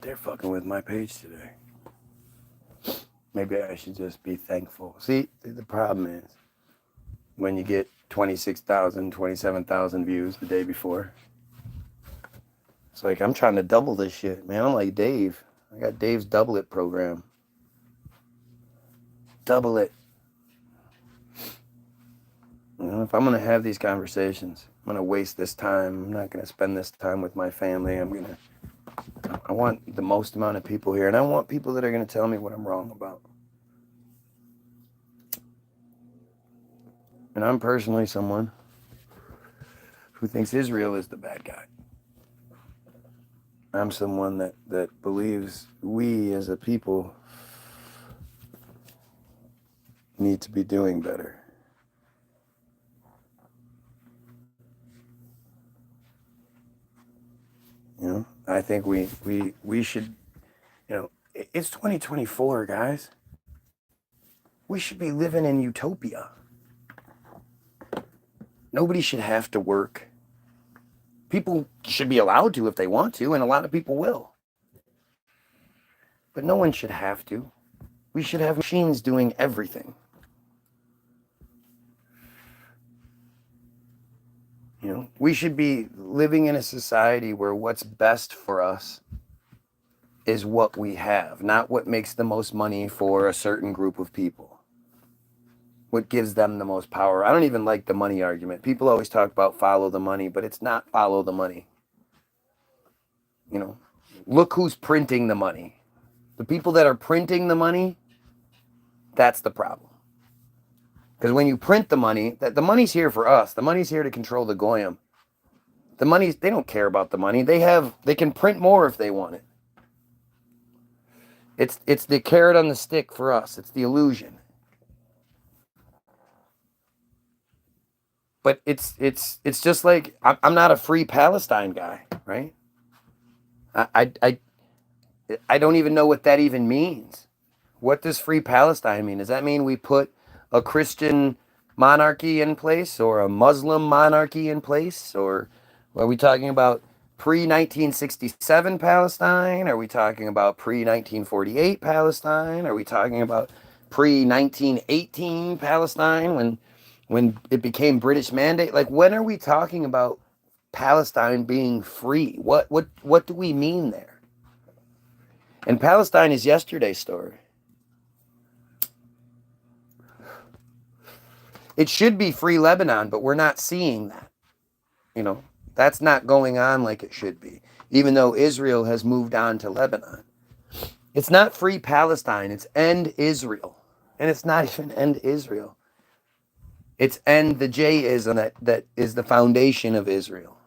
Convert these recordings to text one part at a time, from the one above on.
they're fucking with my page today. Maybe I should just be thankful. See, the problem is when you get 26,000, 27,000 views the day before, it's like I'm trying to double this shit, man. I'm like Dave. I got Dave's double it program. Double it. You know, if I'm going to have these conversations, I'm going to waste this time. I'm not going to spend this time with my family. I want the most amount of people here, and I want people that are going to tell me what I'm wrong about. And I'm personally someone who thinks Israel is the bad guy. I'm someone that believes we as a people need to be doing better. You know, I think we should, you know, it's 2024, guys. We should be living in utopia. Nobody should have to work. People should be allowed to if they want to, and a lot of people will. But no one should have to. We should have machines doing everything. You know, we should be living in a society where what's best for us is what we have, not what makes the most money for a certain group of people. What gives them the most power. I don't even like the money argument. People always talk about follow the money, but it's not follow the money. You know, look who's printing the money. The people that are printing the money, that's the problem. Because when you print the money, the money's here for us. The money's here to control the goyim. The money, they don't care about the money. They can print more if they want it. It's the carrot on the stick for us. It's the illusion. But it's just like I'm not a free Palestine guy, right? I don't even know what that even means. What does free Palestine mean? Does that mean we put a Christian monarchy in place or a Muslim monarchy in place? Or are we talking about pre-1967 Palestine? Are we talking about pre-1948 Palestine? Are we talking about pre-1918 Palestine when it became British mandate? Like, when are we talking about Palestine being free? What do we mean there? And Palestine is yesterday's story. It should be free Lebanon, but we're not seeing that. You know, that's not going on like it should be, even though Israel has moved on to Lebanon. It's not free Palestine, it's end Israel. And it's not even end Israel. It's end the J-ism that is the foundation of Israel.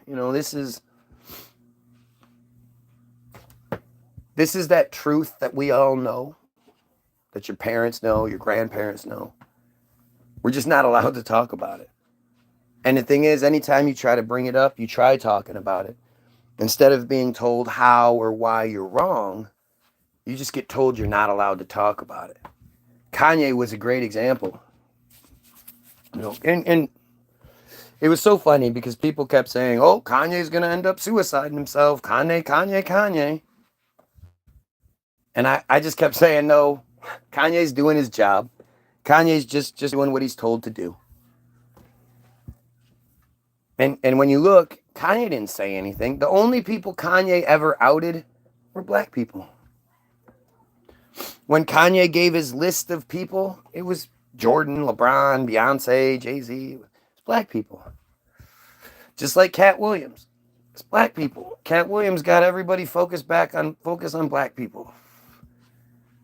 You know, this is that truth that we all know, that your parents know, your grandparents know. We're just not allowed to talk about it. And the thing is, anytime you try to bring it up, you try talking about it. Instead of being told how or why you're wrong, you just get told you're not allowed to talk about it. Kanye was a great example. You know, and it was so funny because people kept saying, oh, Kanye's going to end up suiciding himself. Kanye. And I just kept saying, no, Kanye's doing his job. Kanye's just doing what he's told to do. And when you look, Kanye didn't say anything. The only people Kanye ever outed were black people. When Kanye gave his list of people, it was Jordan, LeBron, Beyonce, Jay-Z. It was black people. Just like Cat Williams. It's black people. Cat Williams got everybody focus on black people.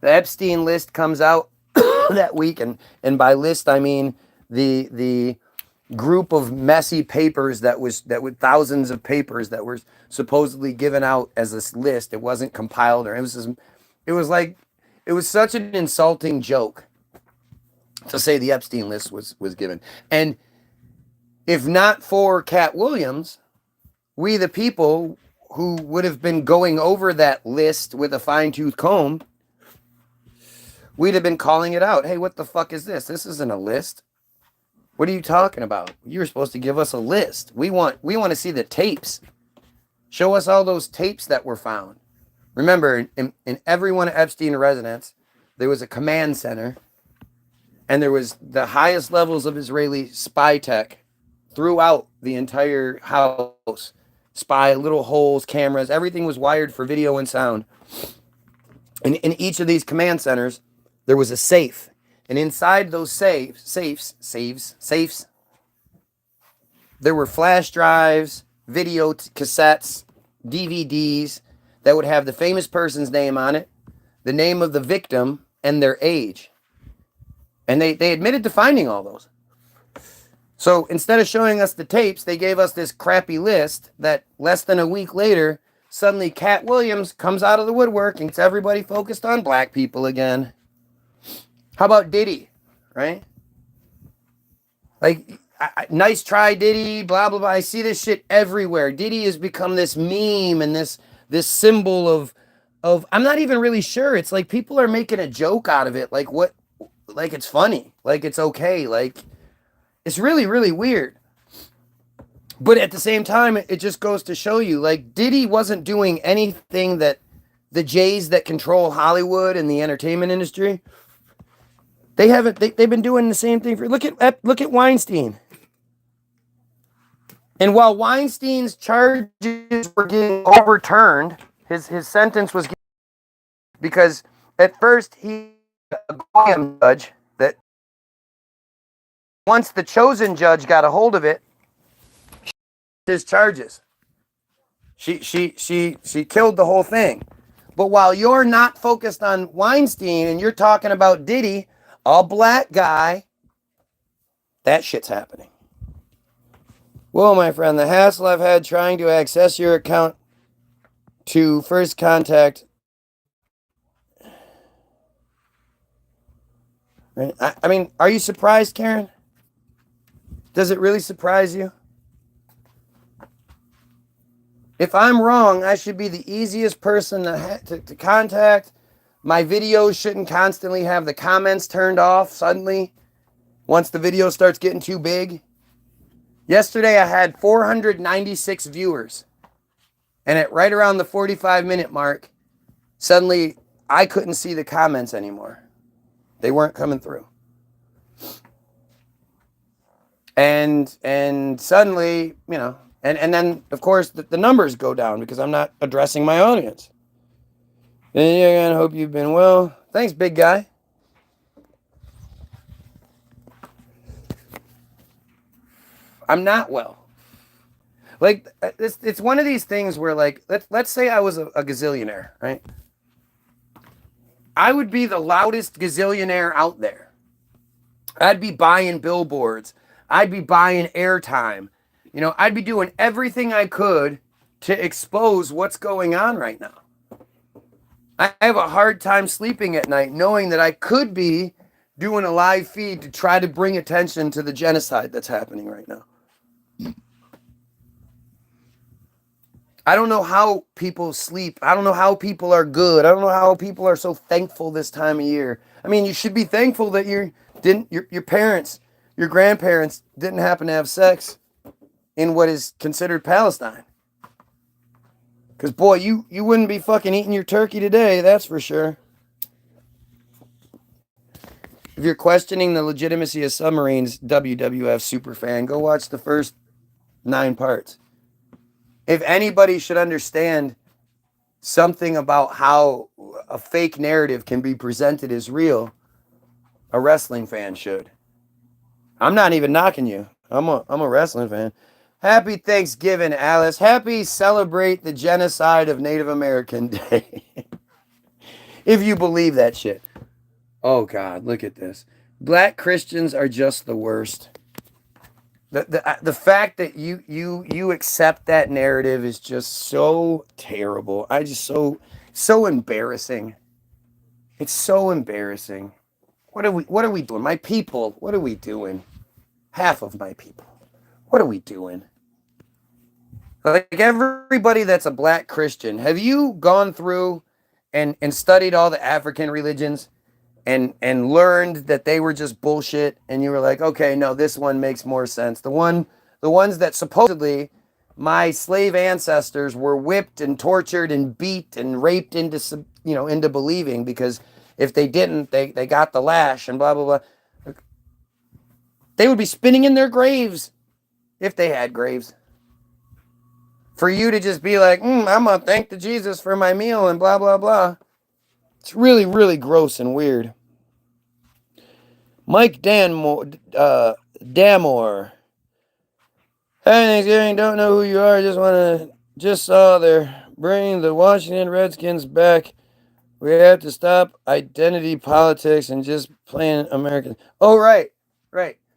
The Epstein list comes out that week, and by list I mean the group of messy papers that was thousands of papers that were supposedly given out as this list. It wasn't compiled, or it was such an insulting joke to say the Epstein list was given. And if not for Cat Williams, we the people who would have been going over that list with a fine-tooth comb we'd have been calling it out. Hey, what the fuck is this? This isn't a list. What are you talking about? You were supposed to give us a list. We want to see the tapes. Show us all those tapes that were found. Remember, in every one of Epstein's residence, there was a command center, and there was the highest levels of Israeli spy tech throughout the entire house. Spy, little holes, cameras, everything was wired for video and sound. And in each of these command centers, there was a safe. And inside those safes, there were flash drives, video cassettes, DVDs that would have the famous person's name on it, the name of the victim, and their age. And they admitted to finding all those. So instead of showing us the tapes, they gave us this crappy list that less than a week later, suddenly Cat Williams comes out of the woodwork and gets everybody focused on black people again. How about Diddy, right? Like, nice try, Diddy, blah, blah, blah. I see this shit everywhere. Diddy has become this meme and this symbol of I'm not even really sure. It's like people are making a joke out of it. Like it's funny. Like it's okay. Like it's really, really weird. But at the same time, it just goes to show you, like, Diddy wasn't doing anything that the Jays that control Hollywood and the entertainment industry, they've been doing the same thing for, look at Weinstein. And while Weinstein's charges were getting overturned, his sentence was because at first he a judge that once the chosen judge got a hold of it, his charges. She killed the whole thing. But while you're not focused on Weinstein and you're talking about Diddy, a black guy, that shit's happening. Well, my friend, the hassle I've had trying to access your account to first contact. I mean, are you surprised, Karen? Does it really surprise you? If I'm wrong, I should be the easiest person to contact. My videos shouldn't constantly have the comments turned off suddenly once the video starts getting too big. Yesterday, I had 496 viewers. And at right around the 45-minute mark, suddenly I couldn't see the comments anymore. They weren't coming through. And suddenly, you know, and then, of course, the numbers go down because I'm not addressing my audience. And again, hope you've been well. Thanks, big guy. I'm not well. Like, it's one of these things where, like, let's say I was a gazillionaire, right? I would be the loudest gazillionaire out there. I'd be buying billboards. I'd be buying airtime. You know, I'd be doing everything I could to expose what's going on right now. I have a hard time sleeping at night knowing that I could be doing a live feed to try to bring attention to the genocide that's happening right now. I don't know how people sleep. I don't know how people are good. I don't know how people are so thankful this time of year. I mean, you should be thankful that your parents, your grandparents didn't happen to have sex in what is considered Palestine. Because, boy, you wouldn't be fucking eating your turkey today, that's for sure. If you're questioning the legitimacy of submarines, WWF superfan, go watch the first 9 parts. If anybody should understand something about how a fake narrative can be presented as real, a wrestling fan should. I'm not even knocking you. I'm a wrestling fan. Happy Thanksgiving, Alice. Happy Celebrate the Genocide of Native American Day. If you believe that shit. Oh, God, look at this. Black Christians are just the worst. The fact that you accept that narrative is just so terrible. I just so embarrassing. It's so embarrassing. What are we doing? My people, what are we doing? Half of my people. What are we doing? Like, everybody that's a black Christian, have you gone through and studied all the African religions and learned that they were just bullshit, and you were like, okay, no, this one makes more sense. The ones that supposedly my slave ancestors were whipped and tortured and beat and raped into believing, because if they didn't, they got the lash and blah blah blah. They would be spinning in their graves if they had graves. For you to just be like, I'm gonna thank the Jesus for my meal and blah blah blah. It's really, really gross and weird. Mike Damore. Hey, Thanksgiving, don't know who you are. Just saw they're bringing the Washington Redskins back. We have to stop identity politics and just plain American. Oh, right.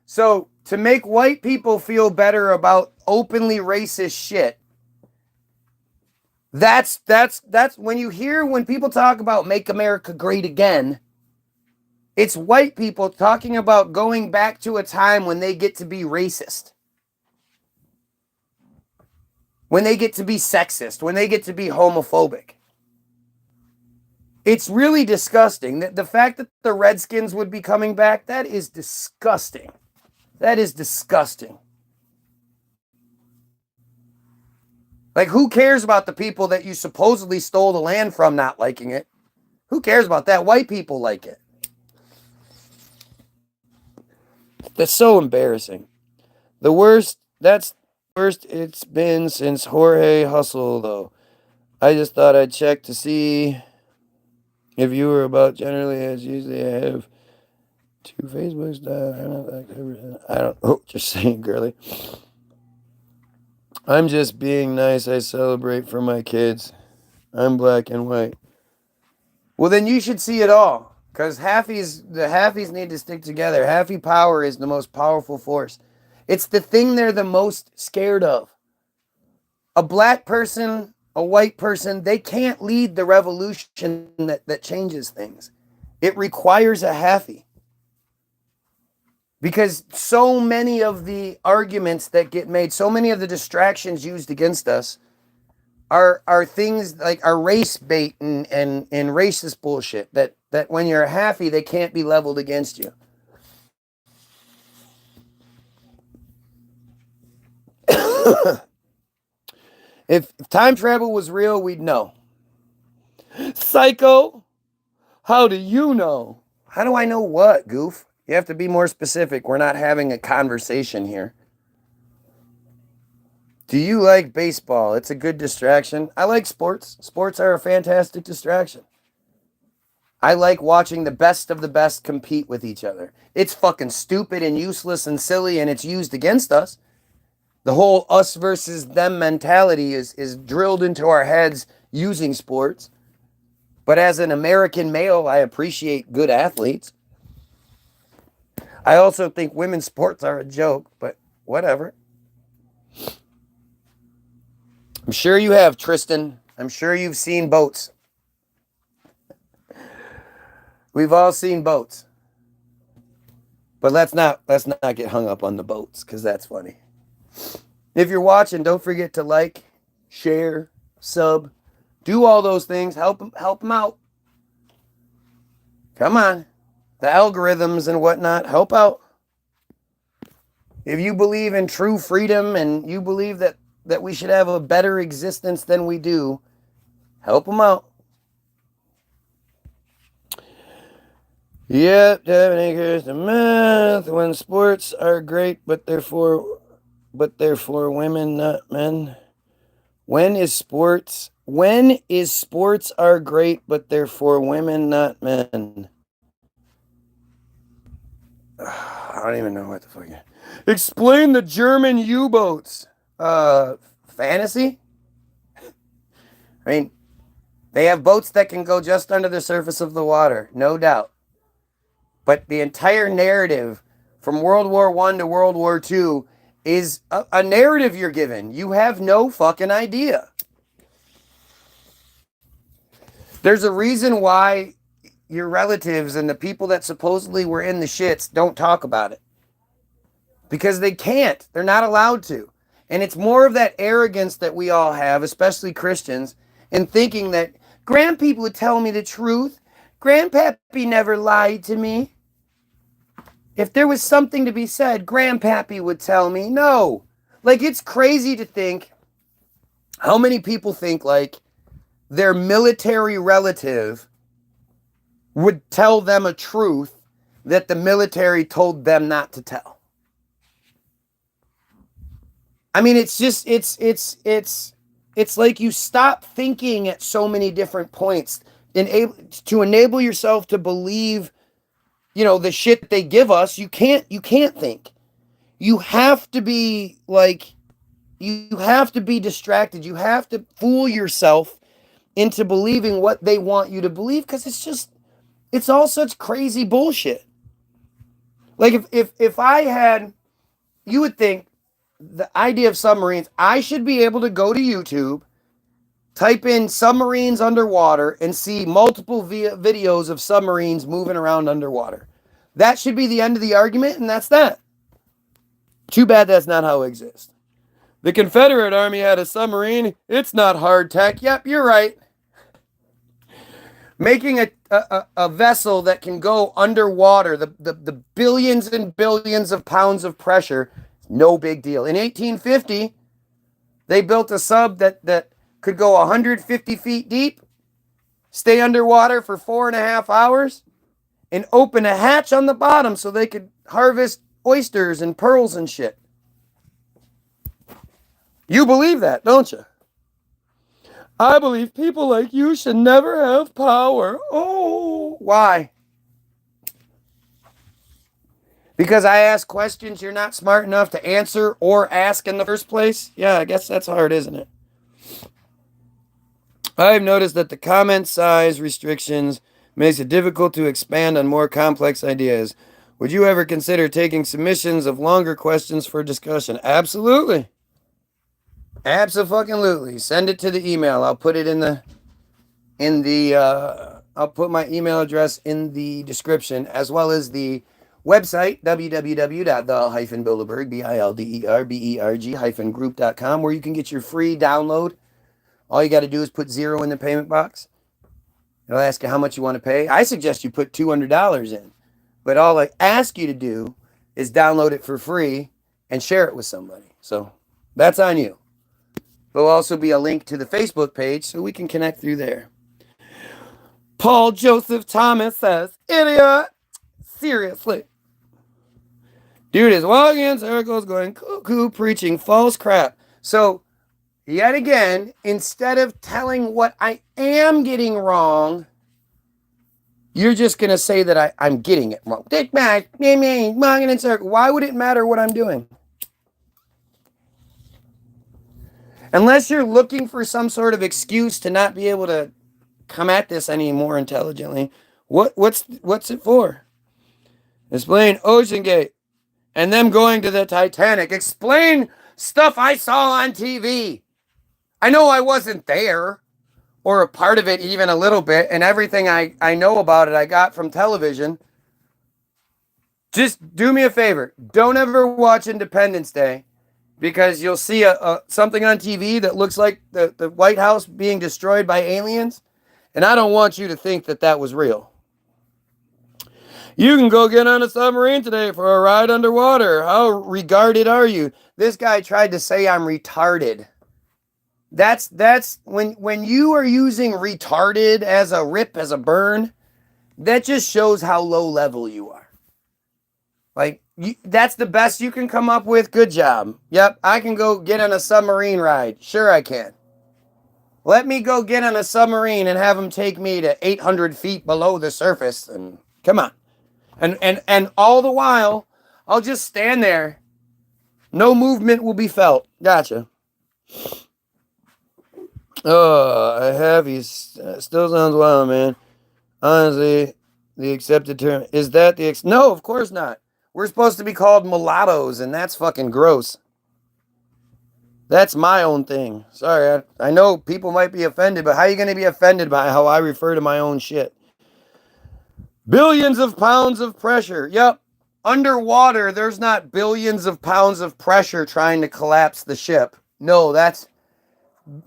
So to make white people feel better about openly racist shit, that's when people talk about make America great again, it's white people talking about going back to a time when they get to be racist. When they get to be sexist, when they get to be homophobic. It's really disgusting. The fact that the Redskins would be coming back, that is disgusting. That is disgusting. Like, who cares about the people that you supposedly stole the land from not liking it? Who cares about that? White people like it. That's so embarrassing. That's the worst it's been since Jorge Hustle, though. I just thought I'd check to see if you were about generally as usually I have 2 Facebooks. Just saying, girly. I'm just being nice. I celebrate for my kids. I'm black and white. Well, then you should see it all. Because the halfies need to stick together. Halfie power is the most powerful force. It's the thing they're the most scared of. A black person, a white person, they can't lead the revolution that changes things. It requires a halfie. Because so many of the arguments that get made, so many of the distractions used against us are things like our race bait and racist bullshit that when you're a halfie, they can't be leveled against you. If time travel was real, we'd know. Psycho, how do you know? How do I know what, goof? You have to be more specific. We're not having a conversation here. Do you like baseball? It's a good distraction. I like sports. Sports are a fantastic distraction. I like watching the best of the best compete with each other. It's fucking stupid and useless and silly, and it's used against us. The whole us versus them mentality is drilled into our heads using sports. But as an American male, I appreciate good athletes. I also think women's sports are a joke, but whatever. I'm sure you have, Tristan. I'm sure you've seen boats. We've all seen boats. But let's not get hung up on the boats, because that's funny. If you're watching, don't forget to like, share, sub, do all those things. Help them out. Come on. The algorithms and whatnot, help out. If you believe in true freedom and you believe that we should have a better existence than we do, help them out. Yep, 7 acres to math. When sports are great, but they're for women, not men. When is sports are great, but they're for women, not men. I don't even know what the fuck. Explain the German U-boats. Fantasy? I mean, they have boats that can go just under the surface of the water, no doubt. But the entire narrative from World War I to World War II is a narrative you're given. You have no fucking idea. There's a reason why your relatives and the people that supposedly were in the shits don't talk about it. Because they can't. They're not allowed to. And it's more of that arrogance that we all have, especially Christians, in thinking that grandpeople would tell me the truth. Grandpappy never lied to me. If there was something to be said, Grandpappy would tell me. No. Like, it's crazy to think how many people think like their military relative would tell them a truth that the military told them not to tell. I mean, it's just, it's like you stop thinking at so many different points to enable yourself to believe, you know, the shit that they give us. You can't think. You have to be like, you have to be distracted. You have to fool yourself into believing what they want you to believe, because it's all such crazy bullshit. Like if I had, you would think the idea of submarines, I should be able to go to YouTube, type in submarines underwater, and see multiple videos of submarines moving around underwater. That should be the end of the argument, and that's that. Too bad that's not how it exists. The Confederate Army had a submarine. It's not hardtack. Yep, you're right. Making a vessel that can go underwater, the billions and billions of pounds of pressure, no big deal. In 1850, they built a sub that could go 150 feet deep, stay underwater for 4.5 hours, and open a hatch on the bottom so they could harvest oysters and pearls and shit. You believe that, don't you? I believe people like you should never have power. Oh, why? Because I ask questions you're not smart enough to answer or ask in the first place? Yeah, I guess that's hard, isn't it? I've noticed that the comment size restrictions makes it difficult to expand on more complex ideas. Would you ever consider taking submissions of longer questions for discussion? Absolutely. Absolutely. Send it to the email. I'll put it I'll put my email address in the description, as well as the website, www.the-bilderberg, group.com, where you can get your free download. All you got to do is put 0 in the payment box. It'll ask you how much you want to pay. I suggest you put $200 in. But all I ask you to do is download it for free and share it with somebody. So that's on you. There'll also be a link to the Facebook page so we can connect through there. Paul Joseph Thomas says, idiot. Seriously. Dude is walking in circles going cuckoo, preaching false crap. So, yet again, instead of telling what I am getting wrong, you're just going to say that I'm getting it wrong. Dick back, walking in circles. Why would it matter what I'm doing? Unless you're looking for some sort of excuse to not be able to come at this any more intelligently, what's it for? Explain Ocean Gate and them going to the Titanic. Explain stuff I saw on TV. I know I wasn't there or a part of it even a little bit, and everything I know about it I got from television. Just do me a favor. Don't ever watch Independence Day, because you'll see something on TV that looks like the White House being destroyed by aliens, and I don't want you to think that that was real. You can go get on a submarine today for a ride underwater. How regarded are you? This guy tried to say I'm retarded. That's when you are using retarded as a rip, as a burn, that just shows how low level you are. Like, that's the best you can come up with. Good job. Yep, I can go get on a submarine ride. Sure I can. Let me go get on a submarine and have them take me to 800 feet below the surface. And come on. And all the while, I'll just stand there. No movement will be felt. Gotcha. Oh, I have. Still sounds wild, man. Honestly, the accepted term. Is that the... No, of course not. We're supposed to be called mulattoes, and that's fucking gross. That's my own thing. Sorry, I know people might be offended, but how are you going to be offended by how I refer to my own shit? Billions of pounds of pressure. Yep. Underwater, there's not billions of pounds of pressure trying to collapse the ship. No, that's...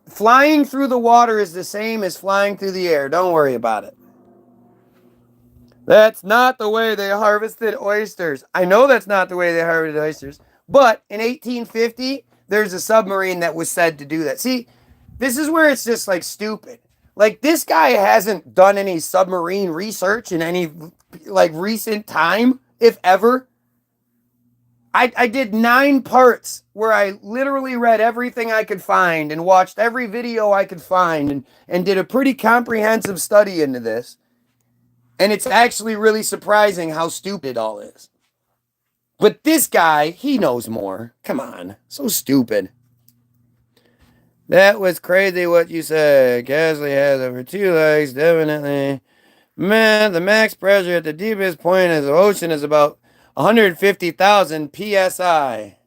Flying through the water is the same as flying through the air. Don't worry about it. That's not the way they harvested oysters. I know that's not the way they harvested oysters. But in 1850, there's a submarine that was said to do that. See, this is where it's just like stupid. Like, this guy hasn't done any submarine research in any like recent time, if ever. I did 9 parts where I literally read everything I could find and watched every video I could find and did a pretty comprehensive study into this. And it's actually really surprising how stupid it all is. But this guy, he knows more. Come on. So stupid. That was crazy what you said. Gasly has over 2 legs, definitely. Man, the max pressure at the deepest point of the ocean is about 150,000 psi.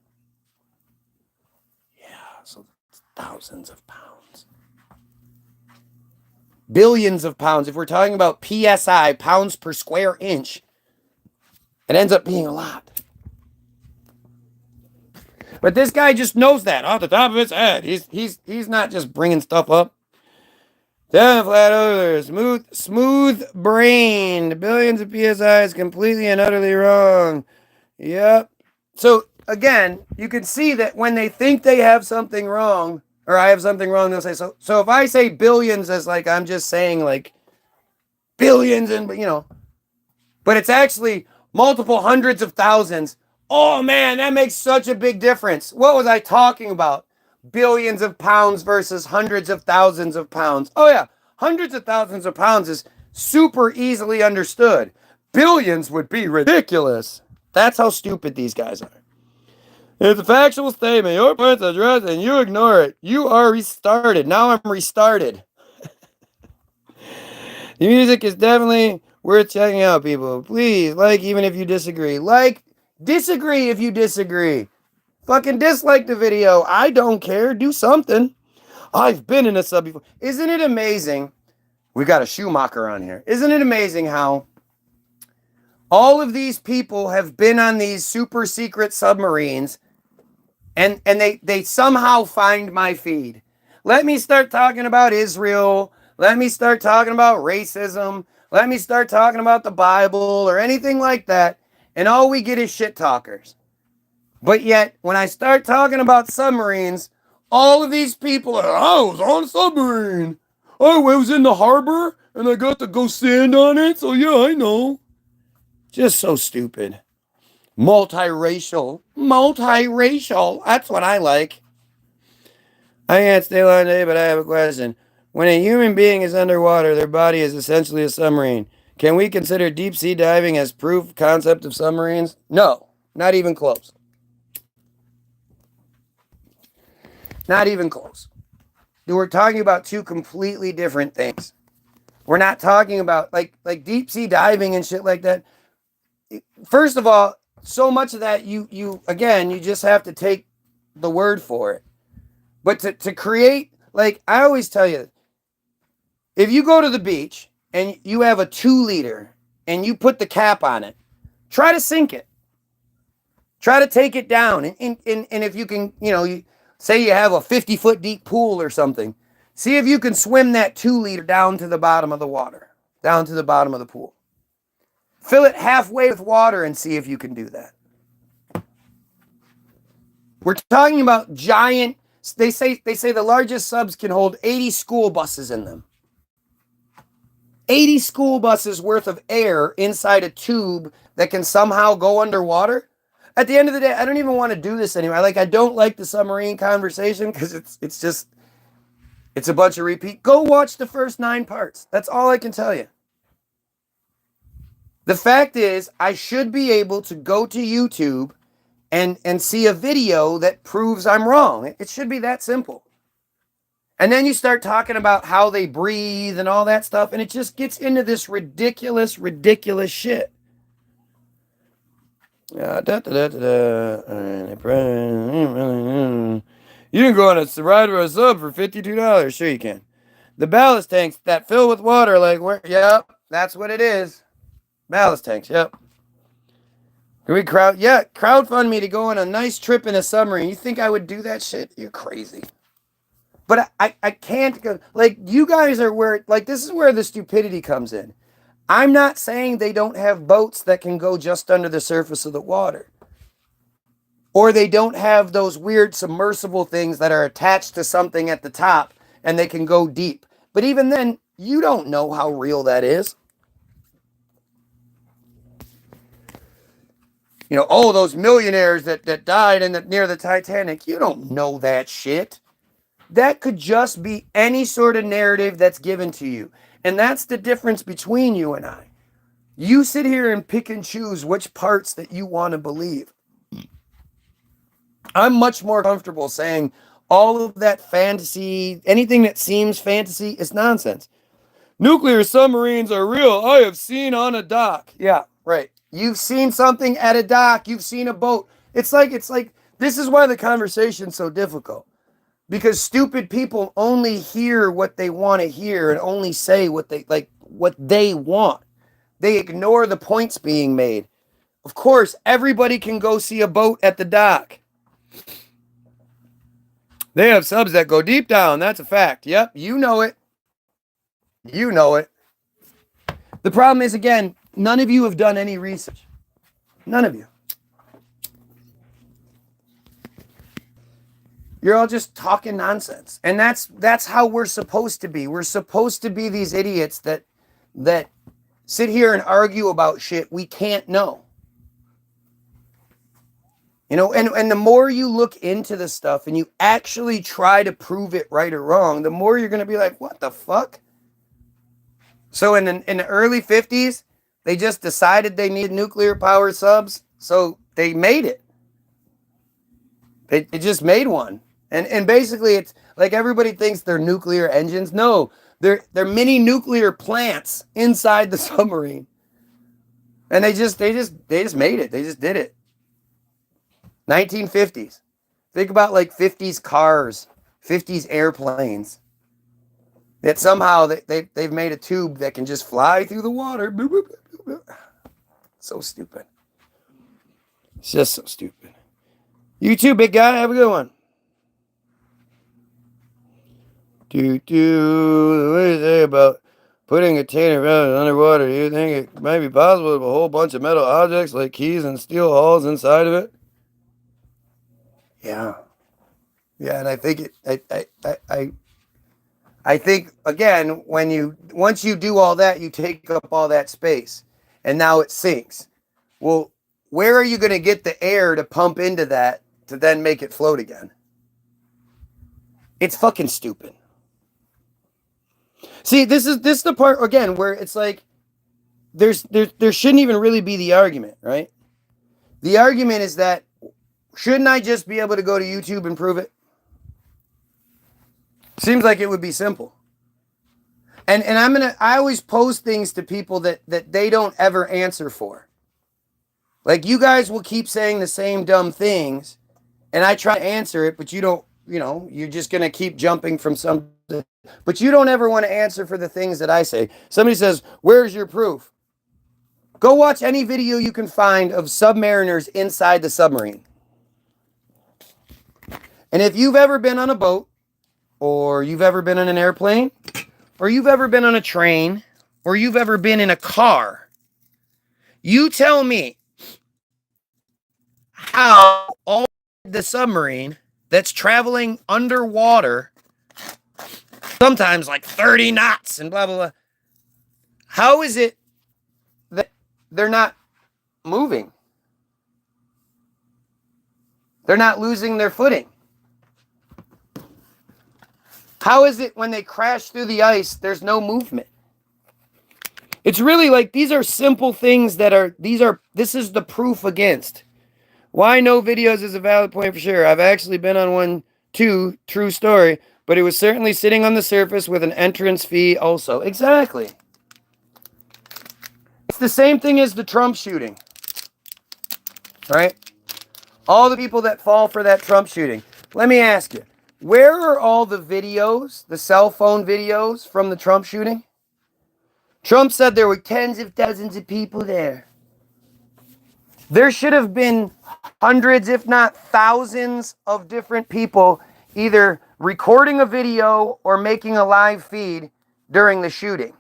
Yeah, so thousands of pounds. Billions of pounds. If we're talking about psi, pounds per square inch, it ends up being a lot. But this guy just knows that off the top of his head. He's not just bringing stuff up. Down flat over, smooth brained. Billions of psi is completely and utterly wrong. Yep. So again, you can see that when they think they have something wrong, or I have something wrong, they'll say so. So if I say billions as like I'm just saying like billions and but it's actually multiple hundreds of thousands. Oh man, that makes such a big difference. What was I talking about? Billions of pounds versus hundreds of thousands of pounds. Oh yeah, hundreds of thousands of pounds is super easily understood. Billions would be ridiculous. That's how stupid these guys are. It's a factual statement. Your point's addressed and you ignore it. You are restarted. Now I'm restarted. The music is definitely worth checking out, people. Please, like, even if you disagree. Like, disagree if you disagree. Fucking dislike the video. I don't care. Do something. I've been in a sub before. Isn't it amazing? We got a Schumacher on here. Isn't it amazing how all of these people have been on these super secret submarines and they somehow find my feed. Let me start talking about Israel. Let me start talking about racism. Let me start talking about the Bible or anything like that. And all we get is shit talkers. But yet, when I start talking about submarines, all of these people are, I was on a submarine. Oh, I was in the harbor and I got to go stand on it. So yeah, I know. Just so stupid. Multiracial. That's what I like. I can't stay long today, but I have a question. When a human being is underwater, their body is essentially a submarine. Can we consider deep sea diving as proof concept of submarines? No, not even close. Not even close. We're talking about 2 completely different things. We're not talking about like deep sea diving and shit like that. First of all, so much of that you just have to take the word for it. But to create, like I always tell you, if you go to the beach and you have a 2-liter and you put the cap on it, try to sink it. Try to take it down. And if you can, say you have a 50-foot deep pool or something, see if you can swim that 2-liter down to the bottom of the water, down to the bottom of the pool. Fill it halfway with water and see if you can do that. We're talking about giant, they say the largest subs can hold 80 school buses in them. 80 school buses worth of air inside a tube that can somehow go underwater. At the end of the day, I don't even want to do this anymore. I don't like the submarine conversation because it's a bunch of repeat. Go watch the first 9 parts. That's all I can tell you. The fact is, I should be able to go to YouTube and see a video that proves I'm wrong. It should be that simple. And then you start talking about how they breathe and all that stuff, and it just gets into this ridiculous shit. You can go on a ride or a sub for $52. Sure you can. The ballast tanks that fill with water, yep, that's what it is. Ballast tanks, yep. Can we crowdfund me to go on a nice trip in a submarine. You think I would do that shit? You're crazy. But I can't go, you guys are where, this is where the stupidity comes in. I'm not saying they don't have boats that can go just under the surface of the water. Or they don't have those weird submersible things that are attached to something at the top and they can go deep. But even then, you don't know how real that is. You know, oh, those millionaires that died near the Titanic, you don't know that shit. That could just be any sort of narrative that's given to you. And that's the difference between you and I. You sit here and pick and choose which parts that you want to believe. I'm much more comfortable saying all of that fantasy, anything that seems fantasy is nonsense. Nuclear submarines are real. I have seen on a dock. Yeah, right. You've seen something at a dock. You've seen a boat. It's like, this is why the conversation's so difficult. Because stupid people only hear what they want to hear and only say what they want. They ignore the points being made. Of course, everybody can go see a boat at the dock. They have subs that go deep down. That's a fact. Yep, you know it. You know it. The problem is, again, none of you have done any research. None of you. You're all just talking nonsense. And that's how we're supposed to be. We're supposed to be these idiots that sit here and argue about shit we can't know. You know, and the more you look into the stuff and you actually try to prove it right or wrong, the more you're going to be like, what the fuck? So in the early 50s, they just decided they needed nuclear power subs, so they made it. They just made one. And basically it's like everybody thinks they're nuclear engines. No, they're mini nuclear plants inside the submarine. And they just made it. They just did it. 1950s. Think about like 50s cars, 50s airplanes. That somehow they've made a tube that can just fly through the water. Boop, boop, boop, boop. So stupid. It's just so stupid. You too, big guy. Have a good one. What do you say about putting a tanner around underwater? Do you think it might be possible to have a whole bunch of metal objects like keys and steel hulls inside of it? Yeah. Yeah, and I think I think again, once you do all that, you take up all that space, and now it sinks. Well, where are you going to get the air to pump into that to then make it float again? It's fucking stupid. See, this is the part again where it's like there shouldn't even really be the argument, right? The argument is that shouldn't I just be able to go to YouTube and prove it? Seems like it would be simple. And I always pose things to people that they don't ever answer for. Like you guys will keep saying the same dumb things, and I try to answer it, but you don't, you're just going to keep jumping from something. But you don't ever want to answer for the things that I say. Somebody says, where's your proof? Go watch any video you can find of submariners inside the submarine. And if you've ever been on a boat, or you've ever been on an airplane, or you've ever been on a train, or you've ever been in a car, you tell me how all the submarine that's traveling underwater, sometimes like 30 knots and blah, blah, blah, how is it that they're not moving? They're not losing their footing. How is it when they crash through the ice, there's no movement? It's really like these are simple things this is the proof against. Why no videos is a valid point for sure. I've actually been on one too, true story, but it was certainly sitting on the surface with an entrance fee also. Exactly. It's the same thing as the Trump shooting, right? All the people that fall for that Trump shooting. Let me ask you. Where are all the videos, the cell phone videos from the Trump shooting? Trump said there were tens of thousands of people there. There should have been hundreds, if not thousands, of different people either recording a video or making a live feed during the shooting.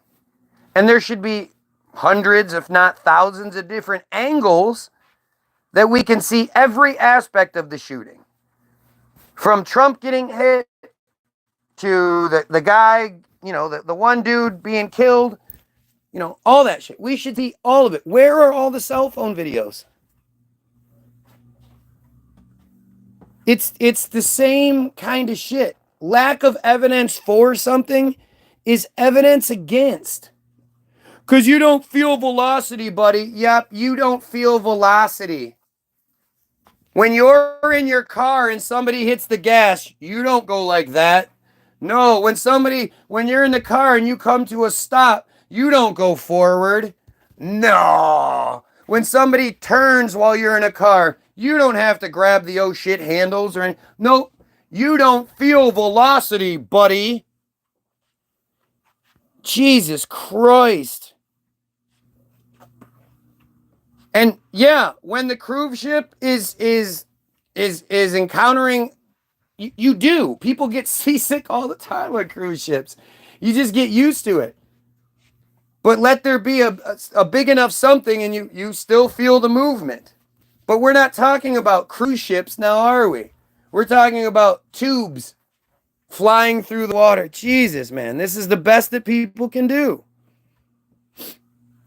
And there should be hundreds, if not thousands of different angles that we can see every aspect of the shooting. From Trump getting hit to the guy, the one dude being killed, all that shit. We should see all of it. Where are all the cell phone videos? It's the same kind of shit. Lack of evidence for something is evidence against. Because you don't feel velocity, buddy. Yep, you don't feel velocity. When you're in your car and somebody hits the gas, you don't go like that. No, when you're in the car and you come to a stop, you don't go forward. No. When somebody turns while you're in a car, you don't have to grab the oh shit handles or anything. Nope. You don't feel velocity, buddy. Jesus Christ. And yeah, when the cruise ship is encountering, you do. People get seasick all the time on cruise ships. You just get used to it. But let there be a big enough something and you still feel the movement. But we're not talking about cruise ships now, are we? We're talking about tubes flying through the water. Jesus, man, this is the best that people can do.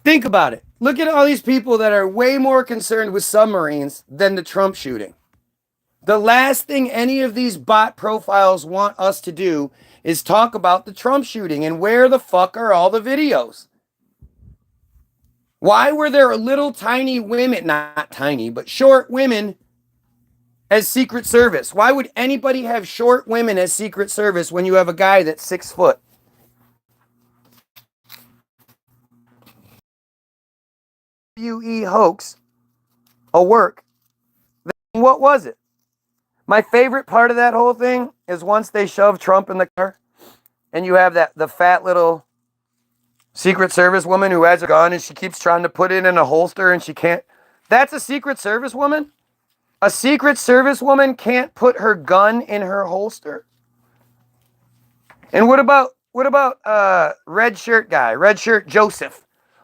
Think about it. Look at all these people that are way more concerned with submarines than the Trump shooting. The last thing any of these bot profiles want us to do is talk about the Trump shooting and where the fuck are all the videos? Why were there little tiny women, not tiny, but short women as Secret Service? Why would anybody have short women as Secret Service when you have a guy that's 6 foot? UE hoax, a work. What was it? My favorite part of that whole thing is once they shove Trump in the car and you have the fat little Secret Service woman who has a gun and she keeps trying to put it in a holster and she can't. That's a Secret Service woman? A Secret Service woman can't put her gun in her holster? And what about red shirt guy, red shirt Joseph?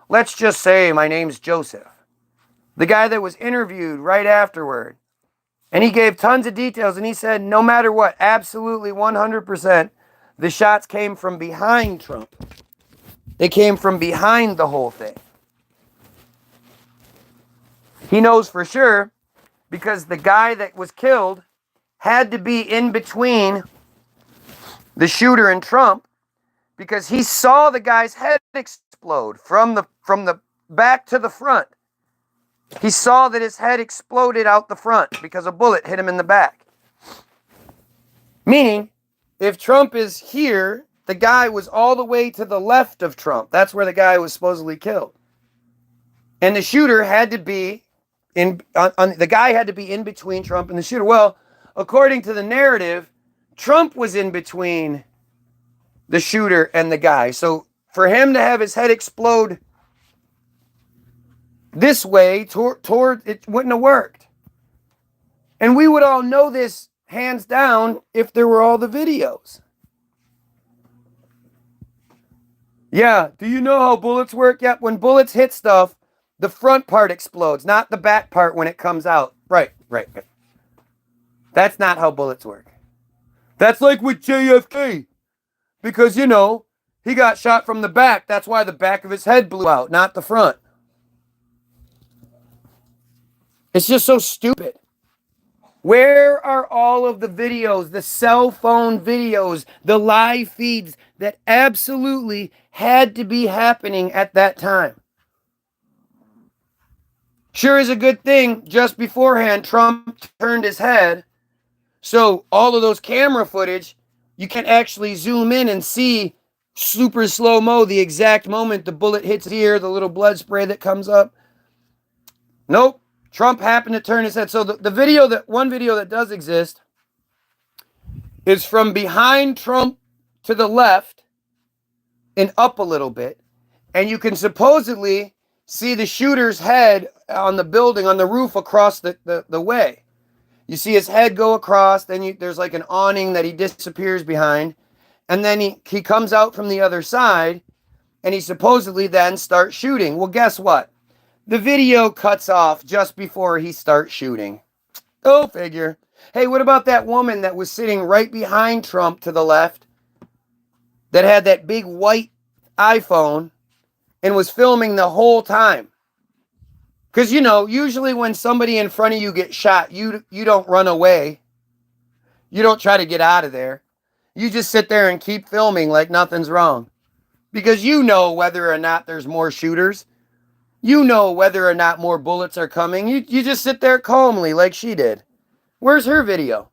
Let's just say my name's Joseph. The guy that was interviewed right afterward. And he gave tons of details and he said no matter what, absolutely 100%, the shots came from behind Trump. They came from behind the whole thing. He knows for sure because the guy that was killed had to be in between the shooter and Trump because he saw the guy's head explode from the back to the front. He saw that his head exploded out the front because a bullet hit him in the back. Meaning, if Trump is here, the guy was all the way to the left of Trump. That's where the guy was supposedly killed. And the shooter had to be the guy had to be in between Trump and the shooter. Well, according to the narrative, Trump was in between the shooter and the guy. So for him to have his head explode this way toward it wouldn't have worked. And we would all know this hands down if there were all the videos. Yeah, do you know how bullets work? Yeah, when bullets hit stuff, the front part explodes, not the back part when it comes out. Right. That's not how bullets work. That's like with JFK. Because, he got shot from the back. That's why the back of his head blew out, not the front. It's just so stupid. Where are all of the videos, the cell phone videos, the live feeds that absolutely had to be happening at that time? Sure is a good thing just beforehand Trump turned his head. So all of those camera footage, you can actually zoom in and see super slow-mo the exact moment the bullet hits here, the little blood spray that comes up. Nope. Trump happened to turn his head. So one video that does exist is from behind Trump to the left and up a little bit. And you can supposedly see the shooter's head on the building, on the roof across the way. You see his head go across, then there's like an awning that he disappears behind. And then he comes out from the other side. and he supposedly then starts shooting. Well, guess what? The video cuts off just before he starts shooting. Go figure. Hey, what about that woman that was sitting right behind Trump to the left that had that big white iPhone and was filming the whole time? Because, you know, usually when somebody in front of you gets shot, you don't run away. You don't try to get out of there. You just sit there and keep filming like nothing's wrong. Because you know whether or not there's more shooters. You know whether or not more bullets are coming. You just sit there calmly like she did. Where's her video?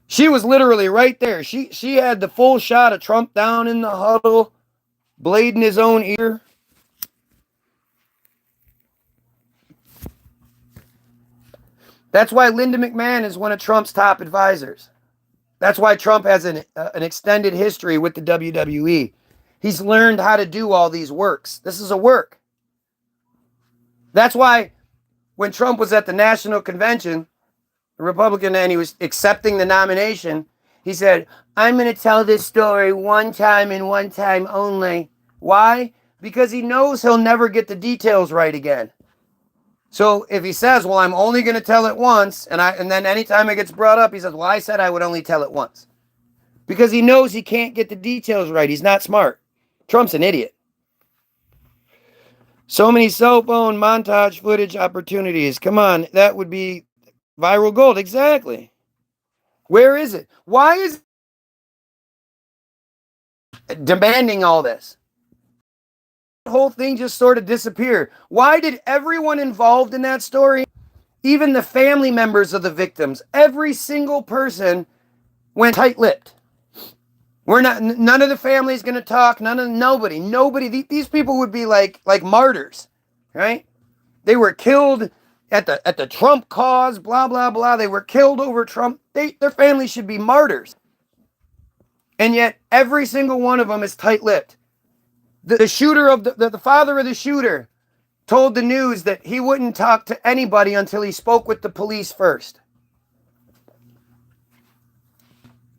She was literally right there. She had the full shot of Trump down in the huddle, blade in his own ear. That's why Linda McMahon is one of Trump's top advisors. That's why Trump has an extended history with the WWE. He's learned how to do all these works. This is a work. That's why when Trump was at the national convention, the Republican, and he was accepting the nomination, he said, I'm going to tell this story one time and one time only. Why? Because he knows he'll never get the details right again. So if he says, well, I'm only going to tell it once, and then anytime it gets brought up, he says, well, I said I would only tell it once. Because he knows he can't get the details right. He's not smart. Trump's an idiot. So many cell phone montage footage opportunities. Come on, that would be viral gold. Exactly. Where is it? Why is it demanding all this? The whole thing just sort of disappeared. Why did everyone involved in that story, even the family members of the victims, every single person went tight-lipped? None of the family is going to talk. Nobody. These people would be like martyrs, right? They were killed at the Trump cause, blah, blah, blah. They were killed over Trump. Their family should be martyrs. And yet every single one of them is tight-lipped. The shooter of the father of the shooter told the news that he wouldn't talk to anybody until he spoke with the police first.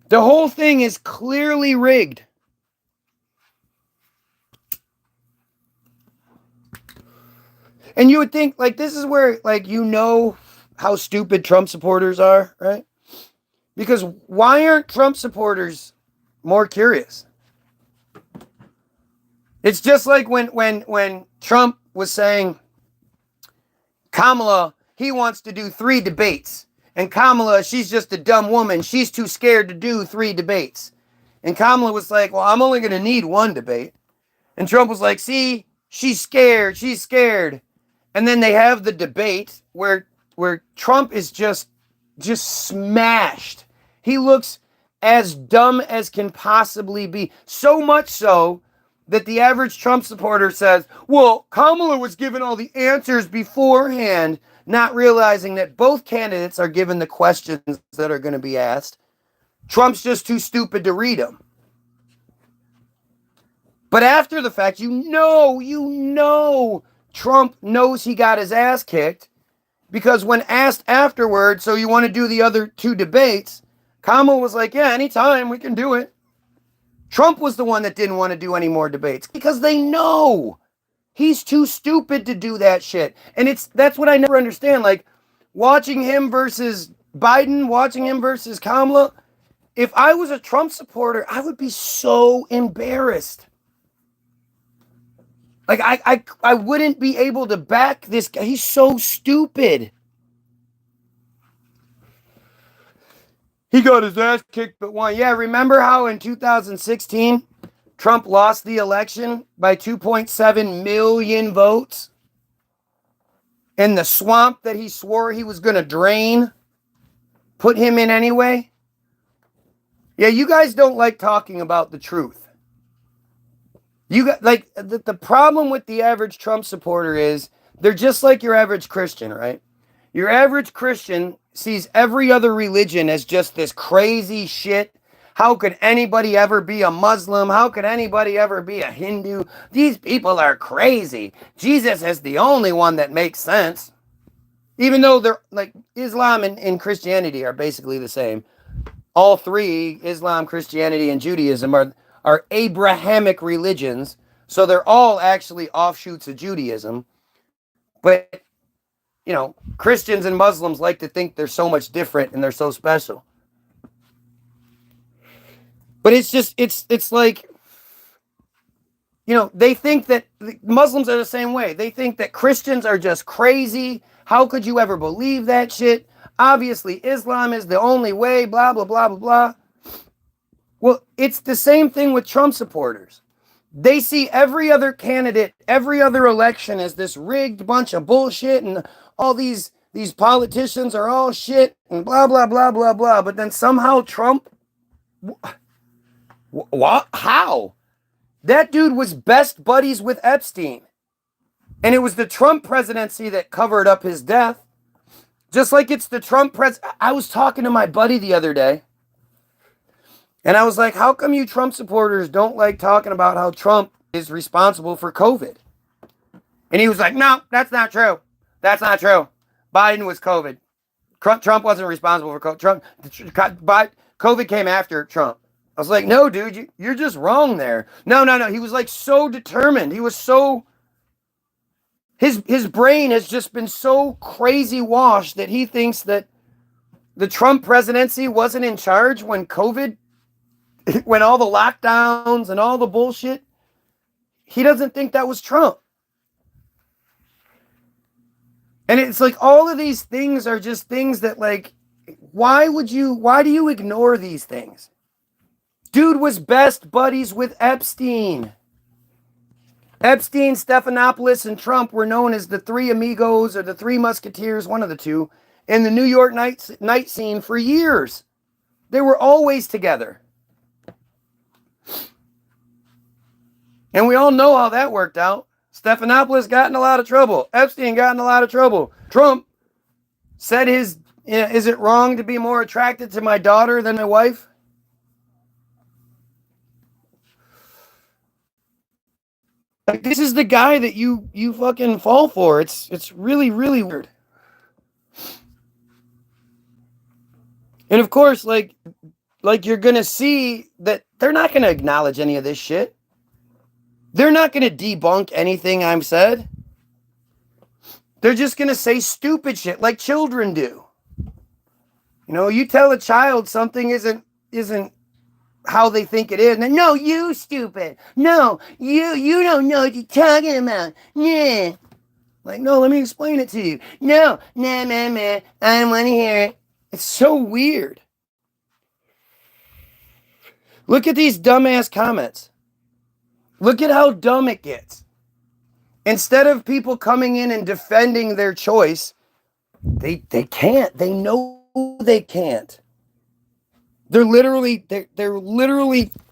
The whole thing is clearly rigged. And you would think, like, this is where, like, you know how stupid Trump supporters are, right? Because why aren't Trump supporters more curious? It's just like when Trump was saying, Kamala, he wants to do 3 debates. And Kamala, she's just a dumb woman. She's too scared to do 3 debates. And Kamala was like, well, I'm only going to need 1 debate. And Trump was like, see, she's scared. She's scared. And then they have the debate where Trump is just smashed. He looks as dumb as can possibly be. So much so that the average Trump supporter says, well, Kamala was given all the answers beforehand, not realizing that both candidates are given the questions that are going to be asked. Trump's just too stupid to read them. But after the fact, you know, Trump knows he got his ass kicked, because when asked afterwards, so you want to do the other 2 debates, Kamala was like, yeah, anytime, we can do it. Trump was the one that didn't want to do any more debates because they know he's too stupid to do that shit. And that's what I never understand. Like, watching him versus Biden, watching him versus Kamala, if I was a Trump supporter, I would be so embarrassed. Like, I wouldn't be able to back this guy. He's so stupid. He got his ass kicked but won. Yeah, remember how in 2016, Trump lost the election by 2.7 million votes? And the swamp that he swore he was going to drain put him in anyway? Yeah, you guys don't like talking about the truth. You got, like, the problem with the average Trump supporter is they're just like your average Christian, right? Your average Christian sees every other religion as just this crazy shit. How could anybody ever be a Muslim? How could anybody ever be a Hindu? These people are crazy. Jesus is the only one that makes sense. Even though they're like Islam and Christianity are basically the same. All 3, Islam, Christianity, and Judaism, are Abrahamic religions, So they're all actually offshoots of Judaism. But, Christians and Muslims like to think they're so much different and they're so special. But it's like, they think that Muslims are the same way. They think that Christians are just crazy. How could you ever believe that shit? Obviously, Islam is the only way, blah, blah, blah, blah, blah. Well, it's the same thing with Trump supporters. They see every other candidate, every other election as this rigged bunch of bullshit, and all these politicians are all shit and blah, blah, blah, blah, blah. But then somehow Trump, what? How? That dude was best buddies with Epstein. And it was the Trump presidency that covered up his death. Just like it's the Trump I was talking to my buddy the other day. And I was like, how come you Trump supporters don't like talking about how Trump is responsible for COVID? And he was like, no, that's not true. That's not true. Biden was COVID. Trump wasn't responsible for COVID. COVID came after Trump. I was like, no, dude, you're just wrong there. No. He was like so determined. He was so... His brain has just been so crazy washed that he thinks that the Trump presidency wasn't in charge when COVID, when all the lockdowns and all the bullshit. He doesn't think that was Trump. And it's like all of these things are just things that, like, why do you ignore these things? Dude was best buddies with Epstein. Epstein, Stephanopoulos, and Trump were known as the Three Amigos or the Three Musketeers, one of the two, in the New York night scene for years. They were always together. And we all know how that worked out. Stephanopoulos got in a lot of trouble. Epstein got in a lot of trouble. Trump said is it wrong to be more attracted to my daughter than my wife? Like, this is the guy that you fucking fall for. It's really, really weird. And of course, like you're gonna see that they're not gonna acknowledge any of this shit. They're not gonna debunk anything I've said. They're just gonna say stupid shit like children do. You tell a child something isn't how they think it is. And then, no, you stupid. No, you don't know what you're talking about. Yeah. Like, no, let me explain it to you. No, nah, I don't want to hear it. It's so weird. Look at these dumbass comments. Look at how dumb it gets. Instead of people coming in and defending their choice, they can't. They know they can't. They're literally